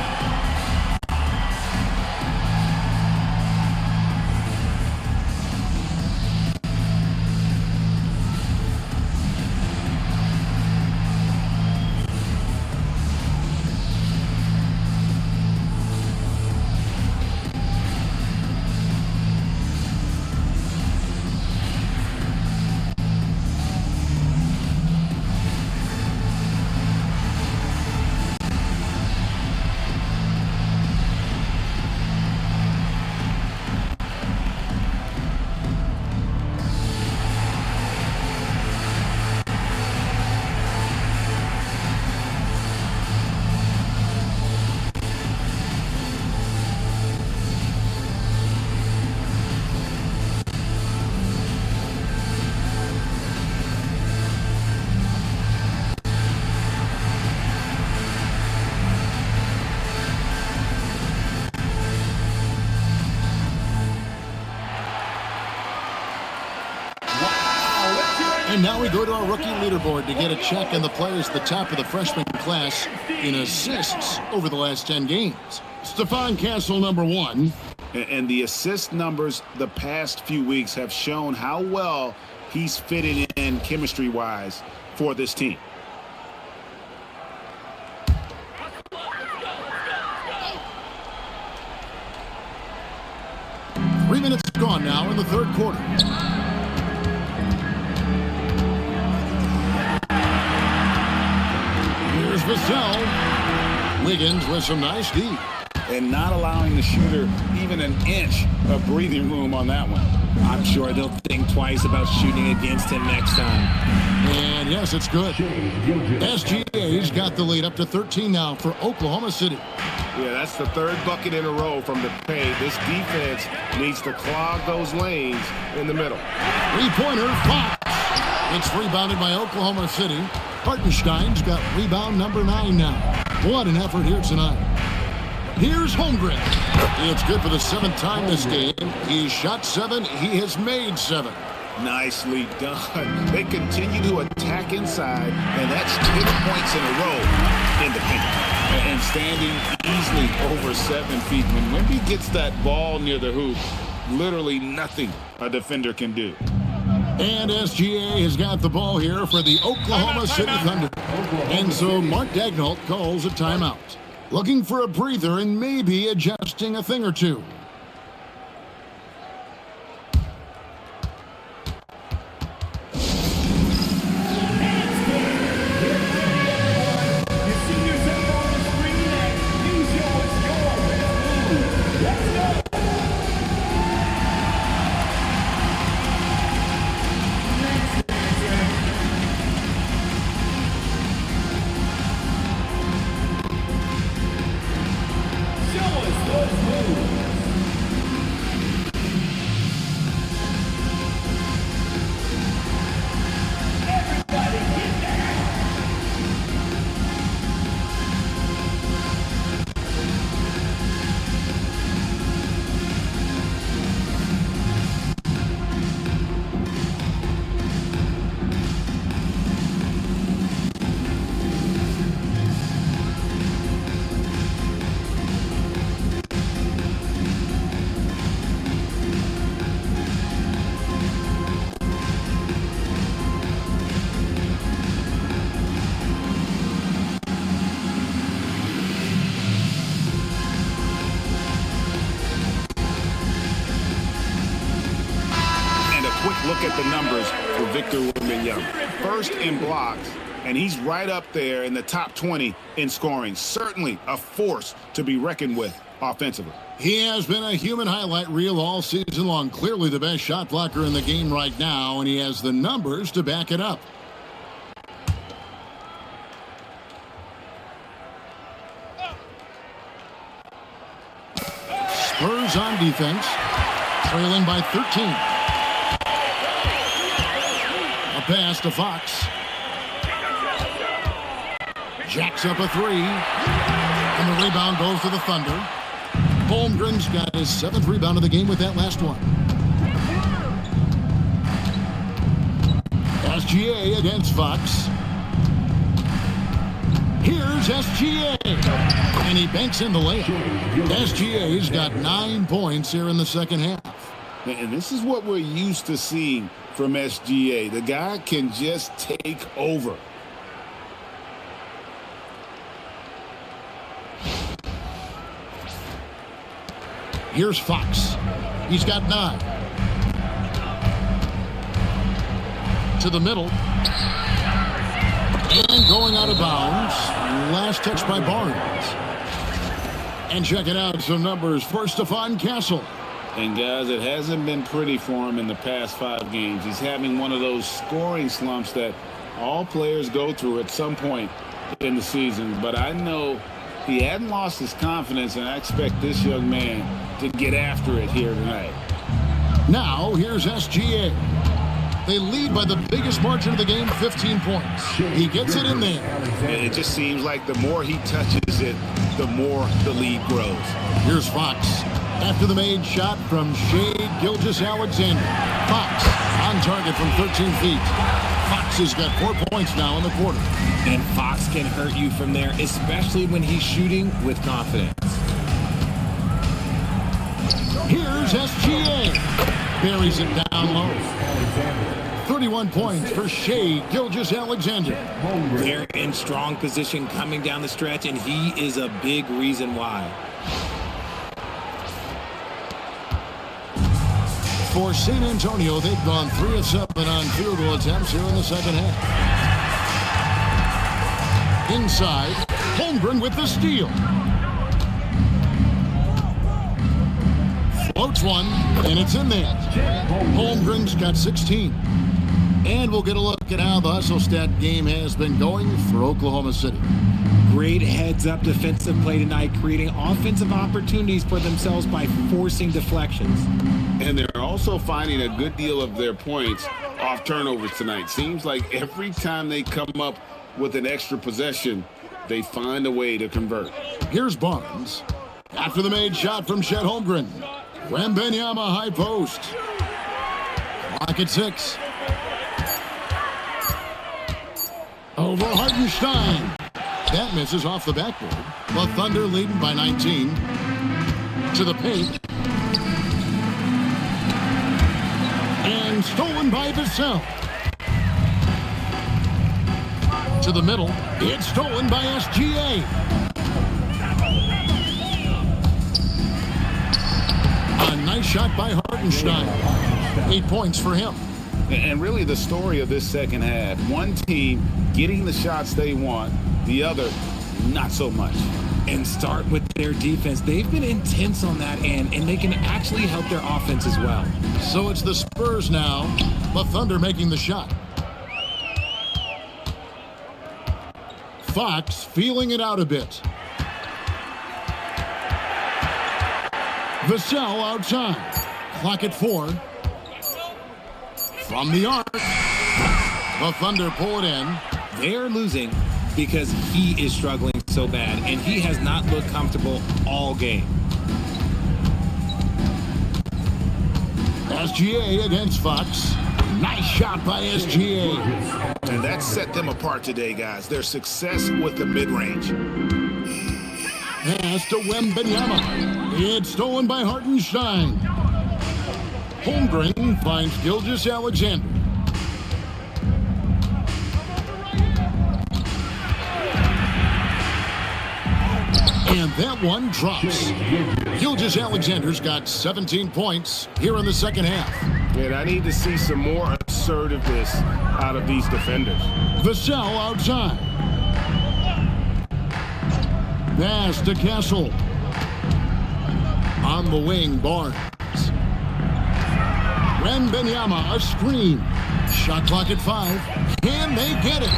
And now we go to our rookie leaderboard to get a check on the players at the top of the freshman class in assists over the last 10 games. Stephon Castle, number 1. And the assist numbers the past few weeks have shown how well he's fitted in chemistry-wise for this team. Three minutes gone now in the third quarter. Here's Vassell. Wiggins with some nice D. And not allowing the shooter even an inch of breathing room on that one. I'm sure they'll think twice about shooting against him next time. And yes, it's good. SGA's got the lead up to 13 now for Oklahoma City. Yeah, that's the third bucket in a row from the paint. This defense needs to clog those lanes in the middle. Three-pointer, Fox. It's rebounded by Oklahoma City. Hartenstein's got rebound number 9 now. What an effort here tonight. Here's Holmgren. It's good for the 7th time this game. He's shot 7. He has made 7. Nicely done. They continue to attack inside, and that's 10 points in a row in the paint. And standing easily over 7 feet. When Wemby gets that ball near the hoop, literally nothing a defender can do. And SGA has got the ball here for the Oklahoma City Thunder. And so Mark Daigneault calls a timeout. Looking for a breather and maybe adjusting a thing or two. Victor Wembanyama. First in blocks, and he's right up there in the top 20 in scoring. Certainly a force to be reckoned with offensively. He has been a human highlight reel all season long. Clearly the best shot blocker in the game right now, and he has the numbers to back it up. Spurs on defense, trailing by 13. A pass to Fox. Jacks up a three, and the rebound goes to the Thunder. Holmgren's got his 7th rebound of the game with that last one. SGA against Fox. Here's SGA, and he banks in the layup. SGA's got 9 points here in the second half. And this is what we're used to seeing from SGA. The guy can just take over. Here's Fox. He's got 9. To the middle. And going out of bounds. Last touch by Barnes. And check it out, some numbers for Stephon Castle. And guys, it hasn't been pretty for him in the past 5 games. He's having one of those scoring slumps that all players go through at some point in the season. But I know he hadn't lost his confidence, and I expect this young man to get after it here tonight. Now, here's SGA. They lead by the biggest margin of the game, 15 points. He gets it in there. And it just seems like the more he touches it, the more the lead grows. Here's Fox. After the made shot from Shai Gilgeous-Alexander. Fox on target from 13 feet. Fox has got 4 points now in the quarter. And Fox can hurt you from there, especially when he's shooting with confidence. Here's SGA. Buries it down low. 31 points for Shai Gilgeous-Alexander. They're in strong position coming down the stretch, and he is a big reason why. For San Antonio, they've gone 3 of 7 on field goal attempts here in the second half. Inside, Holmgren with the steal. Floats one, and it's in there. Holmgren's got 16. And we'll get a look at how the hustle stat game has been going for Oklahoma City. Great heads-up defensive play tonight, creating offensive opportunities for themselves by forcing deflections. And they're also finding a good deal of their points off turnovers tonight. Seems like every time they come up with an extra possession, they find a way to convert. Here's Barnes. After the made shot from Chet Holmgren. Wembanyama high post. Clock at 6. Over Hartenstein. That misses off the backboard. The Thunder leading by 19. To the paint. And stolen by Vassell. To the middle. It's stolen by SGA. A nice shot by Hartenstein. 8 points for him. And really the story of this second half, one team getting the shots they want, the other not so much. And start with their defense. They've been intense on that end, and they can actually help their offense as well. So it's the Spurs now. The Thunder making the shot. Fox feeling it out a bit. Vassell outside. Clock at 4. From the arc. The Thunder pull it in. They're losing because he is struggling so bad, and he has not looked comfortable all game. SGA against Fox. Nice shot by SGA. And that set them apart today, guys. Their success with the mid-range. Pass to Wembanyama. It's stolen by Hartenstein. Holmgren finds Gilgeous-Alexander. And that one drops. Gilgeous-Alexander's got 17 points here in the second half. And I need to see some more assertiveness out of these defenders. Vassell outside. Pass to Castle. On the wing, Barnes. Wembanyama, a screen. Shot clock at 5. Can they get it?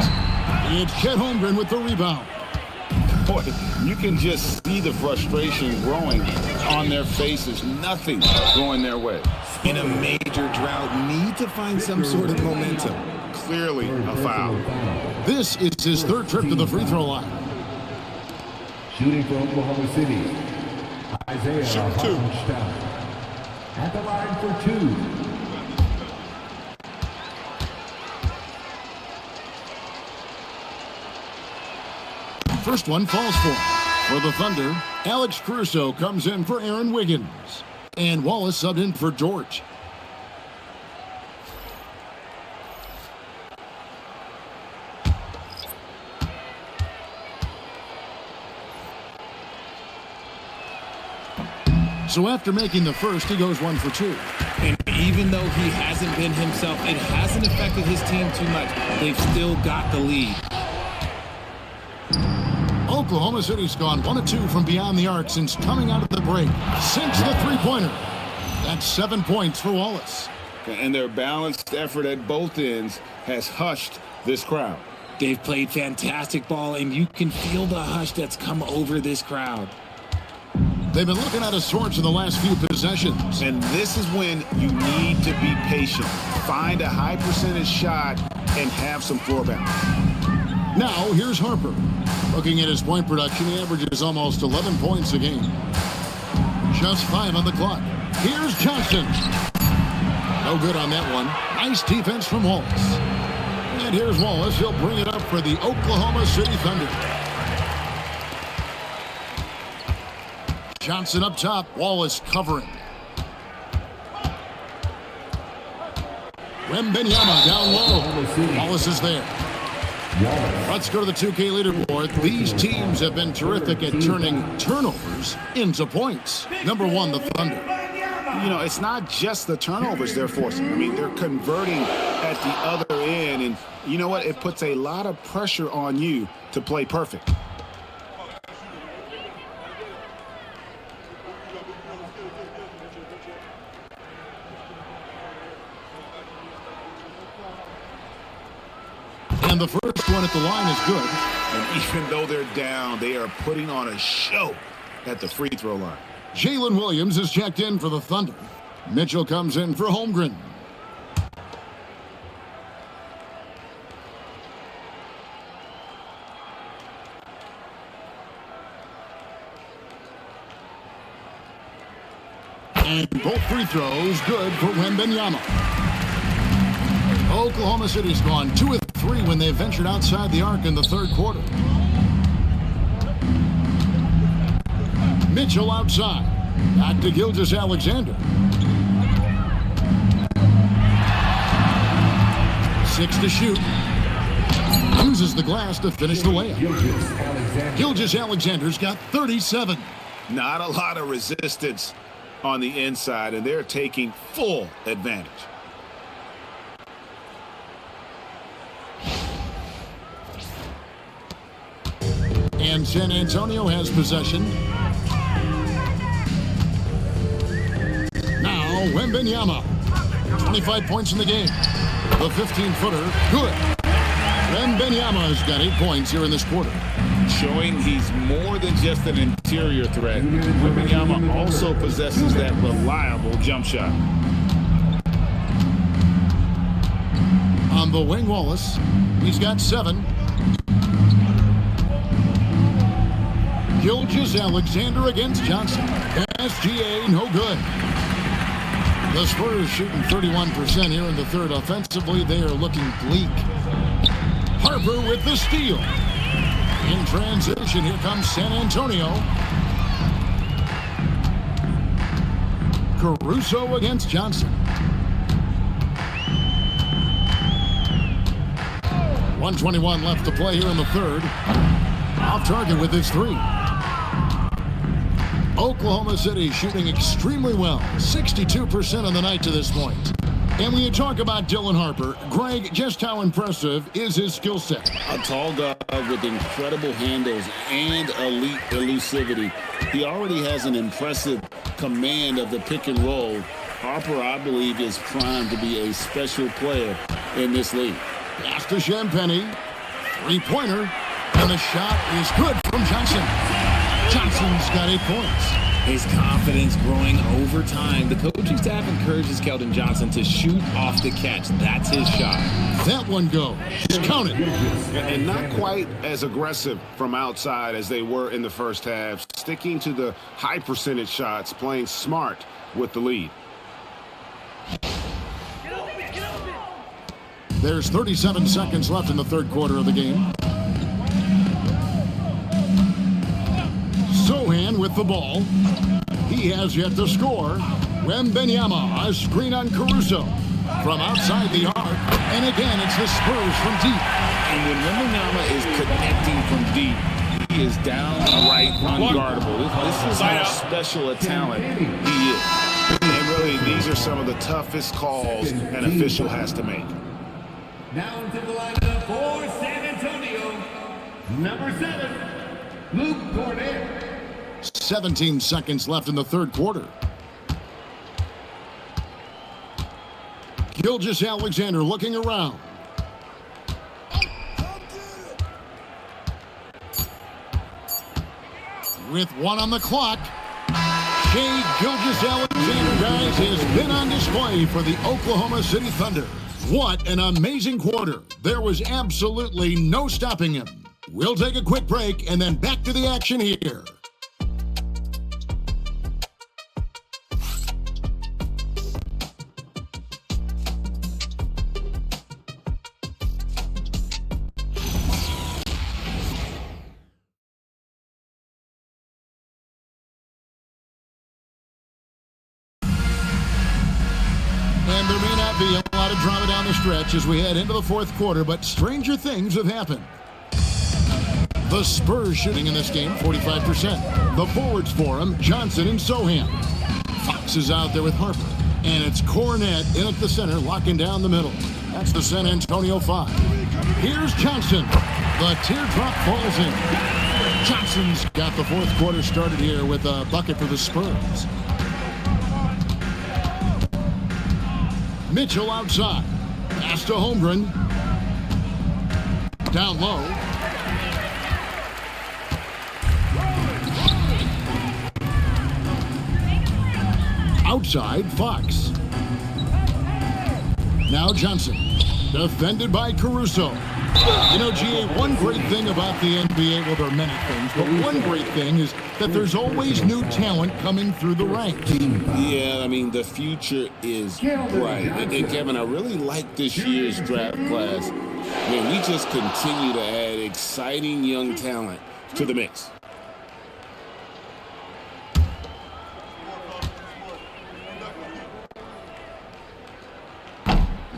It's Chet Holmgren with the rebound. Boy, you can just see the frustration growing on their faces. Nothing going their way. In a major drought, need to find some sort of momentum. Clearly a foul. This is his 3rd trip to the free throw line. Shooting for Oklahoma City, Isaiah Hartenstein. At the line for 2. First one falls for the Thunder. Alex Caruso comes in for Aaron Wiggins. And Wallace subbed in for George. So after making the first, he goes 1 for 2. And even though he hasn't been himself, it hasn't affected his team too much. They've still got the lead. Oklahoma City's gone 1 of 2 from beyond the arc since coming out of the break. Sinks the three-pointer. That's 7 points for Wallace. And their balanced effort at both ends has hushed this crowd. They've played fantastic ball, and you can feel the hush that's come over this crowd. They've been looking at a source in the last few possessions. And this is when you need to be patient. Find a high percentage shot and have some floor balance. Now, here's Harper. Looking at his point production, he averages almost 11 points a game. Just 5 on the clock. Here's Johnson. No good on that one. Nice defense from Wallace. And here's Wallace. He'll bring it up for the Oklahoma City Thunder. Johnson up top. Wallace covering. Wembanyama down low. Wallace is there. Let's go to the 2K leaderboard. These teams have been terrific at turning turnovers into points. Number 1, the Thunder. You know, it's not just the turnovers they're forcing. I mean, they're converting at the other end. And you know what? It puts a lot of pressure on you to play perfect. And the first one at the line is good. And even though they're down, they are putting on a show at the free throw line. Jalen Williams is checked in for the Thunder. Mitchell comes in for Holmgren. And both free throws good for Wembanyama. Oklahoma City's gone 2 of 3 when they ventured outside the arc in the 3rd quarter. Mitchell outside. Back to Gilgeous-Alexander. 6 to shoot. Uses the glass to finish the layup. Gilgeous-Alexander's got 37. Not a lot of resistance on the inside, and they're taking full advantage. And San Antonio has possession. Now, Wembanyama. 25 points in the game. The 15-footer, good. Wembanyama's got 8 points here in this quarter. Showing he's more than just an interior threat. Wembanyama also possesses that reliable jump shot. On the wing, Wallace. He's got 7. Gilgeous-Alexander against Johnson. SGA, no good. The Spurs shooting 31% here in the 3rd. Offensively, they are looking bleak. Harper with the steal. In transition, here comes San Antonio. Caruso against Johnson. 1:21 left to play here in the 3rd. Off target with his 3. Oklahoma City shooting extremely well. 62% on the night to this point. And when you talk about Dylan Harper, Greg, just how impressive is his skill set? A tall guard with incredible handles and elite elusivity. He already has an impressive command of the pick and roll. Harper, I believe, is primed to be a special player in this league. Pass to Champagnie. Three-pointer. And the shot is good from Johnson. Johnson's got 8 points. His confidence growing over time. The coaching staff encourages Keldon Johnson to shoot off the catch. That's his shot. That one goes. Count it. And not quite as aggressive from outside as they were in the first half. Sticking to the high percentage shots, playing smart with the lead. There's 37 seconds left in the third quarter of the game. Sohan with the ball. He has yet to score. Wembanyama, a screen on Caruso. From outside the arc. And again, it's the Spurs from deep. And when Wembanyama is connecting from deep, he is downright unguardable. This is how special a talent he is. And really, these are some of the toughest calls an official has to make. Now into the lineup for San Antonio, number 7, Luke Cornett. 17 seconds left in the third quarter. Gilgeous-Alexander looking around. With 1 on the clock, Shai Gilgeous-Alexander, guys, has been on display for the Oklahoma City Thunder. What an amazing quarter. There was absolutely no stopping him. We'll take a quick break and then back to the action here. And there may not be a lot of drama down the stretch as we head into the fourth quarter, but stranger things have happened. The Spurs shooting in this game, 45%. The forwards for him, Johnson and Sohan. Fox is out there with Harper. And it's Cornett in at the center, locking down the middle. That's the San Antonio 5. Here's Johnson. The teardrop falls in. Johnson's got the fourth quarter started here with a bucket for the Spurs. Mitchell outside. Pass to Holmgren. Down low. Outside, Fox. Now Johnson. Defended by Caruso. You know, GA, one great thing about the NBA, well, there are many things, but one great thing is that there's always new talent coming through the ranks. Yeah, I mean, the future is bright. And Kevin, I really like this year's draft class. Man, we just continue to add exciting young talent to the mix.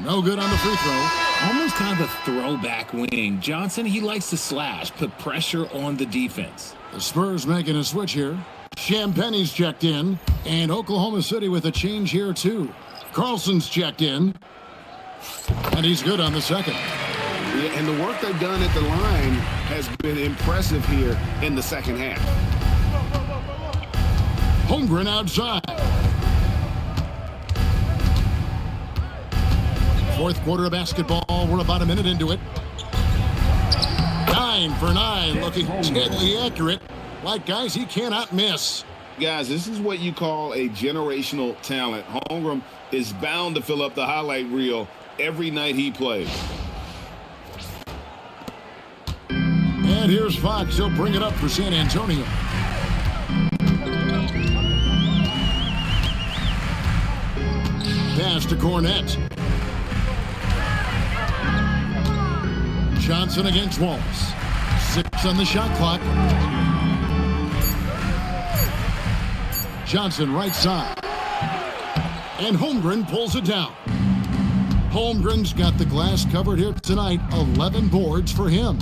No good on the free throw. Almost kind of a throwback wing. Johnson, he likes to slash, put pressure on the defense. The Spurs making a switch here. Champagnie's checked in. And Oklahoma City with a change here, too. Carlson's checked in. And he's good on the second. Yeah, and the work they've done at the line has been impressive here in the second half. Holmgren outside. Fourth quarter of basketball. We're about a minute into it. 9 for 9, looking deadly accurate. Like, guys, he cannot miss. Guys, this is what you call a generational talent. Holmgren is bound to fill up the highlight reel every night he plays. And here's Fox. He'll bring it up for San Antonio. Pass to Cornett. Johnson against Wallace. 6 on the shot clock. Johnson right side. And Holmgren pulls it down. Holmgren's got the glass covered here tonight. 11 boards for him.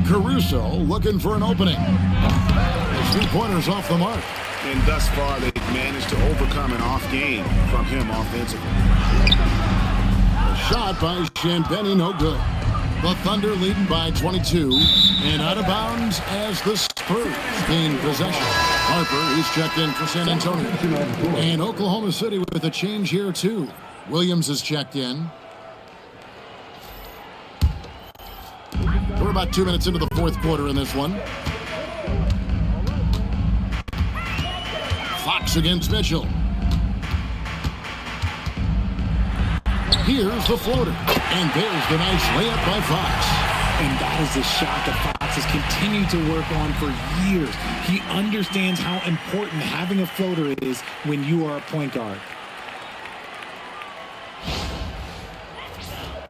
Caruso looking for an opening. The three-pointer's off the mark. And thus far, they've managed to overcome an off game from him offensively. A shot by Shanbeni, no good. The Thunder leading by 22, and out of bounds as the Spurs gain possession. Harper, he's checked in for San Antonio. And Oklahoma City with a change here, too. Williams is checked in. We're about 2 minutes into the fourth quarter in this one. Fox against Mitchell. Here's the floater. And there's the nice layup by Fox. And that is a shot that Fox has continued to work on for years. He understands how important having a floater is when you are a point guard.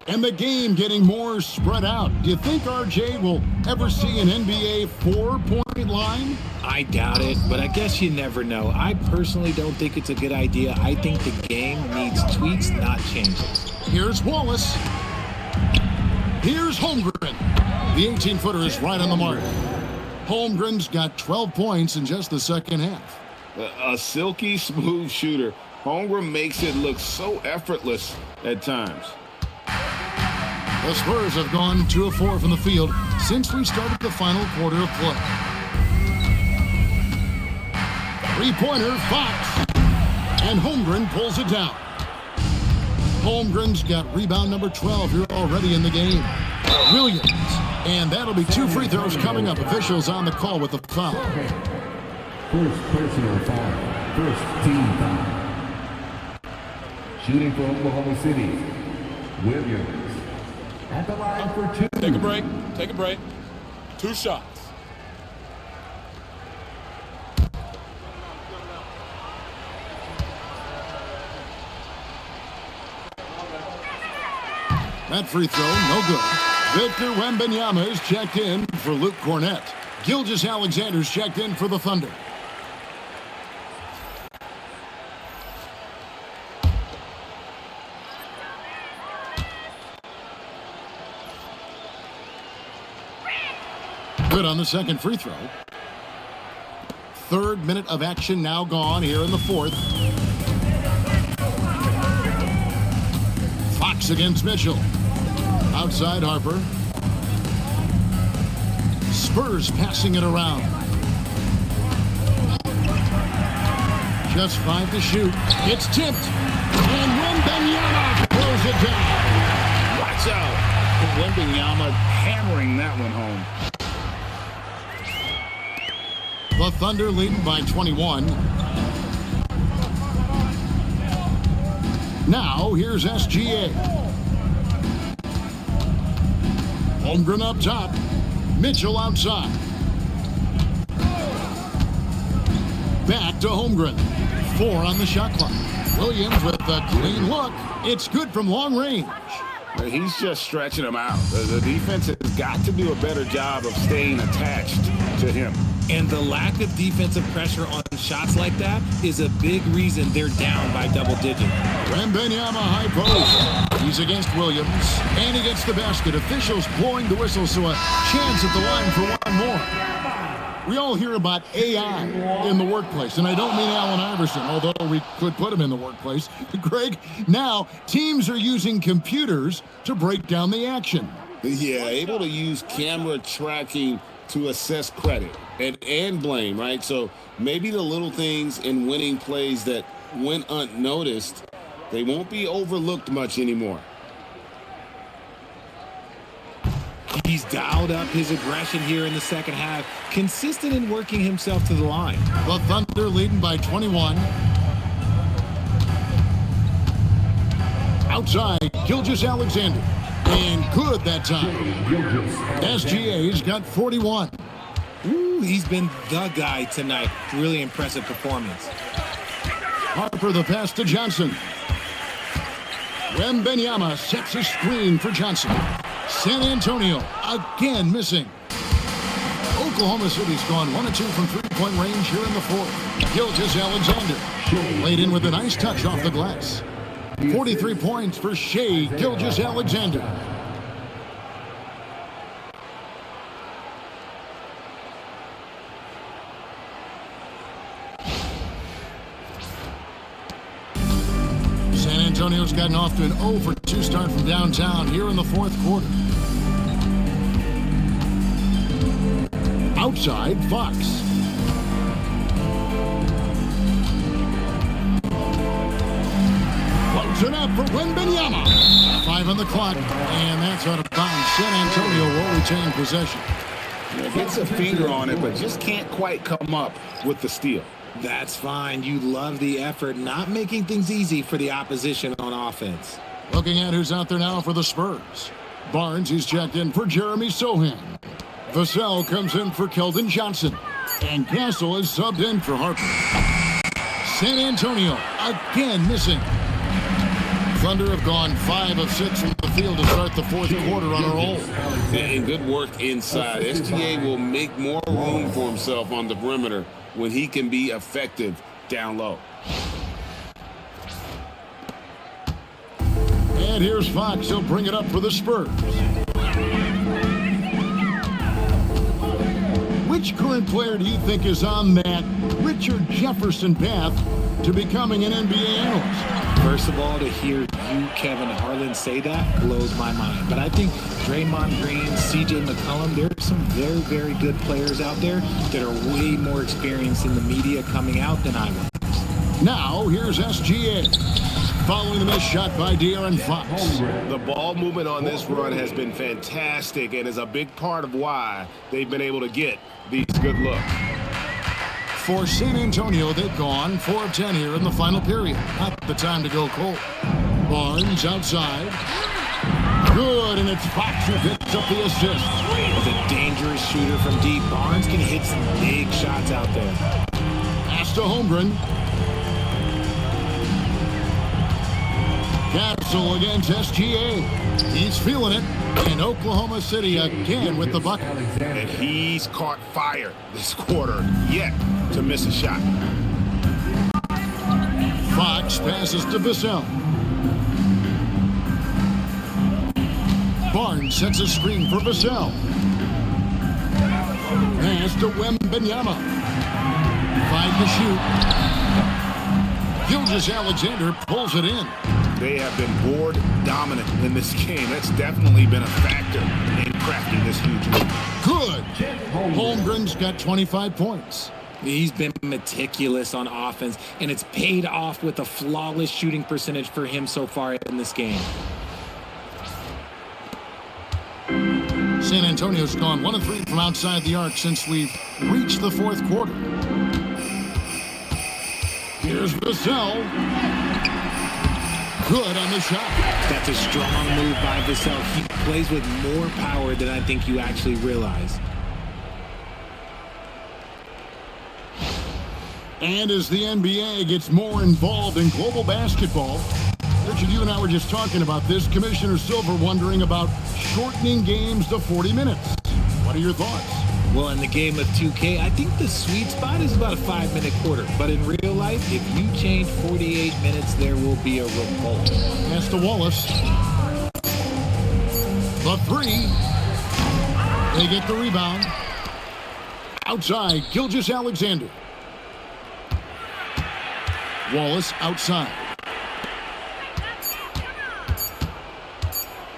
And the game getting more spread out. Do you think RJ will ever see an NBA 4-point line? I doubt it, but I guess you never know. I personally don't think it's a good idea. I think the game needs tweaks, not changes. Here's Wallace. Here's Holmgren. The 18-footer is right on the mark. Holmgren's got 12 points in just the second half. A silky smooth shooter. Holmgren makes it look so effortless at times. The Spurs have gone 2 of 4 from the field since we started the final quarter of play. Three-pointer, Fox. And Holmgren pulls it down. Holmgren's got rebound number 12 here already in the game. Williams. And that'll be 2 free throws coming up. Officials on the call with the foul. First personal foul. First team foul. Shooting for Oklahoma City, Williams. At the line for 2. Take a break. Take a break. 2 shots. That free throw, no good. Victor Wembanyama is checked in for Luke Cornett. Gilgeous-Alexander's checked in for the Thunder. Good on the second free throw. 3rd minute of action now gone here in the 4th. Fox against Mitchell. Outside Harper. Spurs passing it around. Just 5 to shoot. It's tipped. And Wembanyama throws it down. Watch out. Wembanyama hammering that one home. The Thunder leading by 21. Now, here's SGA. Holmgren up top. Mitchell outside. Back to Holmgren. 4 on the shot clock. Williams with a clean look. It's good from long range. He's just stretching him out. The defense has got to do a better job of staying attached to him. And the lack of defensive pressure on shots like that is a big reason they're down by double digits. Wembanyama high post. He's against Williams, and he gets the basket. Officials blowing the whistle, so a chance at the line for one more. We all hear about AI in the workplace, and I don't mean Allen Iverson, although we could put him in the workplace. Greg, now teams are using computers to break down the action. Yeah, able to use camera tracking to assess credit and blame, right? So maybe the little things in winning plays that went unnoticed, they won't be overlooked much anymore. He's dialed up his aggression here in the second half, consistent in working himself to the line. The Thunder leading by 21. Outside, Gilgeous-Alexander. And good that time. SGA's got 41. Ooh, he's been the guy tonight. Really impressive performance. Harper the pass to Johnson. Wembanyama sets a screen for Johnson. San Antonio again missing. Oklahoma City's gone 1 of 2 from 3-point range here in the 4th. Gilgeous-Alexander laid in with a nice touch off the glass. 43 points for Shai Gilgeous-Alexander. Antonio's gotten off to an 0 for 2 start from downtown here in the fourth quarter. Outside, Fox. Floats it up for Wembanyama. 5 on the clock, and that's out of bounds. San Antonio will retain possession. Gets a finger on it, but just can't quite come up with the steal. That's fine. You love the effort, not making things easy for the opposition on offense. Looking at who's out there now for the Spurs. Barnes, he's checked in for Jeremy Sohan. Vassell comes in for Keldon Johnson. And Castle is subbed in for Harper. San Antonio again missing. Thunder have gone 5 of 6 from the field to start the fourth quarter on a roll. And good work inside. SGA will make more room for himself on the perimeter when he can be effective down low. And here's Fox. He'll bring it up for the Spurs. Which current player do you think is on that Richard Jefferson path to becoming an NBA analyst? First of all, to hear you, Kevin Harlan, say that blows my mind. But I think Draymond Green, CJ McCollum, there's some very, very good players out there that are way more experienced in the media coming out than I was. Now, here's SGA. Following the missed shot by De'Aaron Fox. The ball movement on this run has been fantastic and is a big part of why they've been able to get these good looks. For San Antonio, they've gone 4 of 10 here in the final period. Not the time to go cold. Barnes outside. Good, and it's Fox who picks up the assist. He's a dangerous shooter from deep. Barnes can hit some big shots out there. Pass to Holmgren. Castle against SGA. He's feeling it. And Oklahoma City again with the bucket. And he's caught fire this quarter yet to miss a shot. Fox passes to Vassell. Barnes sets a screen for Vassell. Pass to Wembanyama. 5 to shoot. Gilgeous-Alexander pulls it in. They have been board dominant in this game. That's definitely been a factor in crafting this huge lead. Good. Holmgren's got 25 points. He's been meticulous on offense, and it's paid off with a flawless shooting percentage for him so far in this game. San Antonio's gone 1 of 3 from outside the arc since we've reached the fourth quarter. Here's Vassell. Good on the shot. That's a strong move by Vassell. He plays with more power than I think you actually realize. And as the NBA gets more involved in global basketball, Richard, you and I were just talking about this. Commissioner Silver wondering about shortening games to 40 minutes. What are your thoughts? Well, in the game of 2K, I think the sweet spot is about a 5-minute quarter. But in real life, if you change 48 minutes, there will be a revolt. Pass to Wallace. The 3. They get the rebound. Outside, Gilgeous-Alexander. Wallace outside.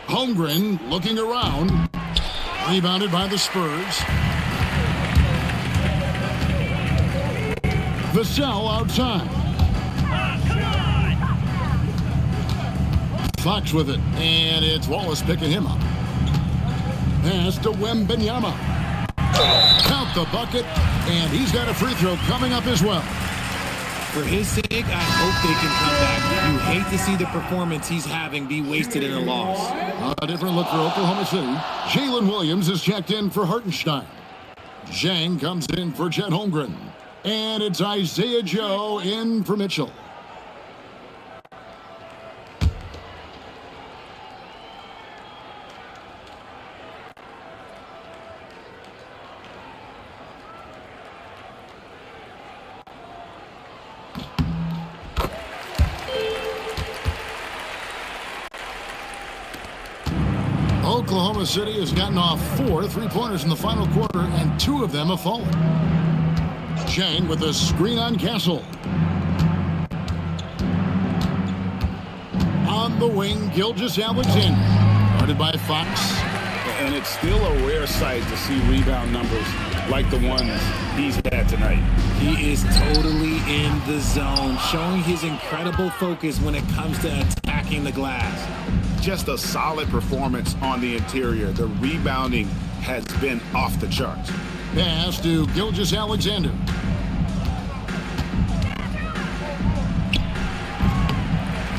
Holmgren looking around. Rebounded by the Spurs. Vassell outside. Fox with it, and it's Wallace picking him up. Pass to Wembanyama. Count the bucket, and he's got a free throw coming up as well. For his sake, I hope they can come back. You hate to see the performance he's having be wasted in a loss. A different look for Oklahoma City. Jalen Williams is checked in for Hartenstein. Zhang comes in for Chet Holmgren. And it's Isaiah Joe in for Mitchell. Oklahoma City has gotten off 4 3-pointers in the final quarter, and 2 of them have fallen. Chang with a screen on Castle. On the wing, Gilgeous-Alexander. Guarded by Fox. And it's still a rare sight to see rebound numbers like the ones he's had tonight. He is totally in the zone, showing his incredible focus when it comes to attacking the glass. Just a solid performance on the interior. The rebounding has been off the charts. Pass to Gilgeous-Alexander.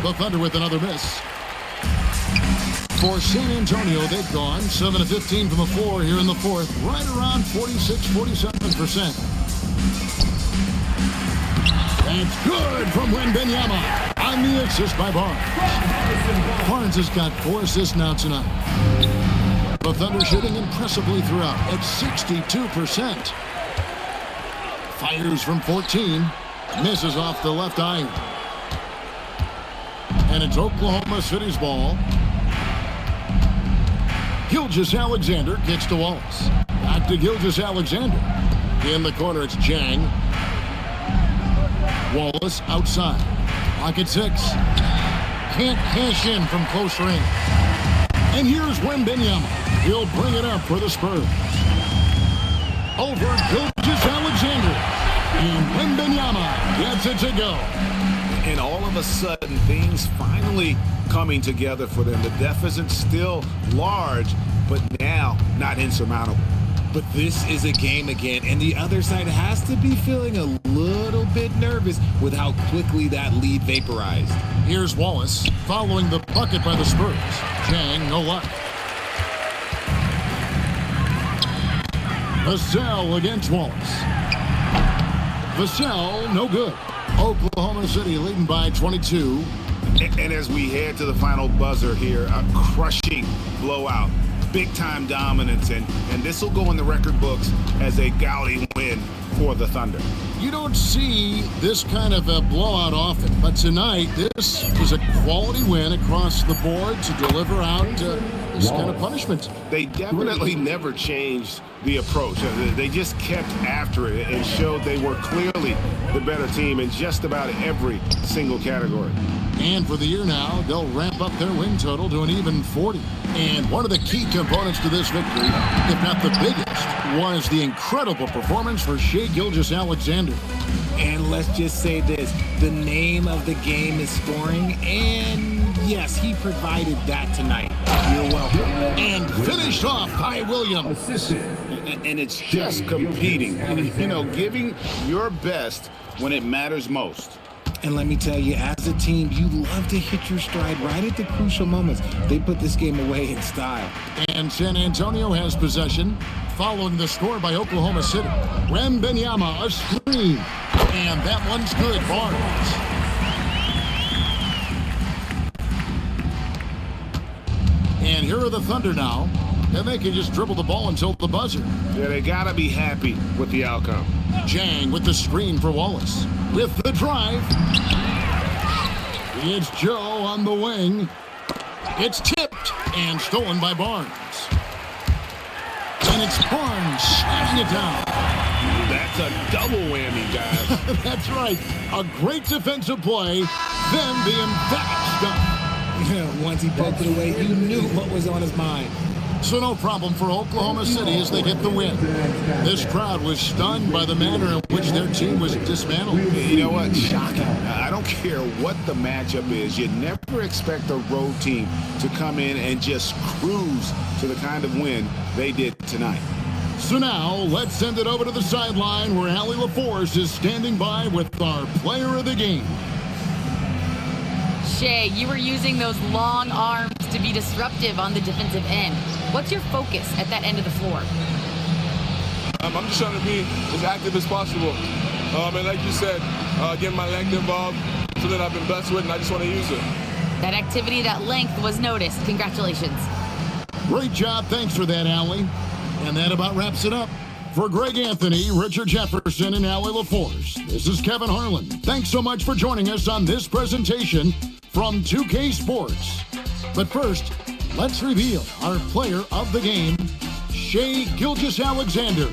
The Thunder with another miss. For San Antonio, they've gone 7 of 15 from the floor here in the fourth, right around 46-47%. That's good from Wembanyama on the assist by Barnes. Barnes has got 4 assists now tonight. The Thunder shooting impressively throughout at 62%. Fires from 14, misses off the left iron. And it's Oklahoma City's ball. Gilgeous-Alexander gets to Wallace. Back to Gilgeous-Alexander. In the corner, it's Jang. Wallace outside. Pocket 6. Can't cash in from close range. And here's Wembanyama. He'll bring it up for the Spurs. Over Gilgeous-Alexander. And Wembanyama gets it to go. And all of a sudden, things finally coming together for them. The deficit still large, but now not insurmountable. But this is a game again, and the other side has to be feeling a little bit nervous with how quickly that lead vaporized. Here's Wallace following the bucket by the Spurs. Jang, no luck. Vassell against Wallace. Vassell, no good. Oklahoma City leading by 22. And as we head to the final buzzer here, a crushing blowout, big-time dominance, and this will go in the record books as a gaudy win for the Thunder. You don't see this kind of a blowout often, but tonight this was a quality win across the board to deliver out this kind of punishment. They definitely never changed the approach. They just kept after it and showed they were clearly the better team in just about every single category. And for the year now, they'll ramp up their win total to an even 40. And one of the key components to this victory, if not the biggest, was the incredible performance for Shai Gilgeous-Alexander. And let's just say this, the name of the game is scoring, and yes, he provided that tonight. You're welcome. And finished off by Williams. And it's just competing, you know, giving your best when it matters most. And let me tell you, as a team, you love to hit your stride right at the crucial moments. They put this game away in style. And San Antonio has possession following the score by Oklahoma City. Wembanyama, a screen. And that one's good, Barnes. And here are the Thunder now. And they can just dribble the ball until the buzzer. Yeah, they got to be happy with the outcome. Jang with the screen for Wallace. With the drive. It's Joe on the wing. It's tipped and stolen by Barnes. And it's Barnes slamming it down. That's a double whammy, guys. That's right. A great defensive play, then the emphatic stuff. Once he poked it away, you knew what was on his mind. So no problem for Oklahoma City as they get the win. This crowd was stunned by the manner in which their team was dismantled. You know what? Shocking. I don't care what the matchup is. You never expect a road team to come in and just cruise to the kind of win they did tonight. So now, let's send it over to the sideline where Allie LaForce is standing by with our player of the game. Shai, you were using those long arms to be disruptive on the defensive end. What's your focus at that end of the floor? I'm just trying to be as active as possible. And like you said, getting my length involved, something I've been blessed with, and I just want to use it. That activity, that length was noticed. Congratulations. Great job. Thanks for that, Allie. And that about wraps it up. For Greg Anthony, Richard Jefferson, and Allie LaForce, this is Kevin Harlan. Thanks so much for joining us on this presentation from 2K Sports. But first, let's reveal our player of the game, Shai Gilgeous-Alexander.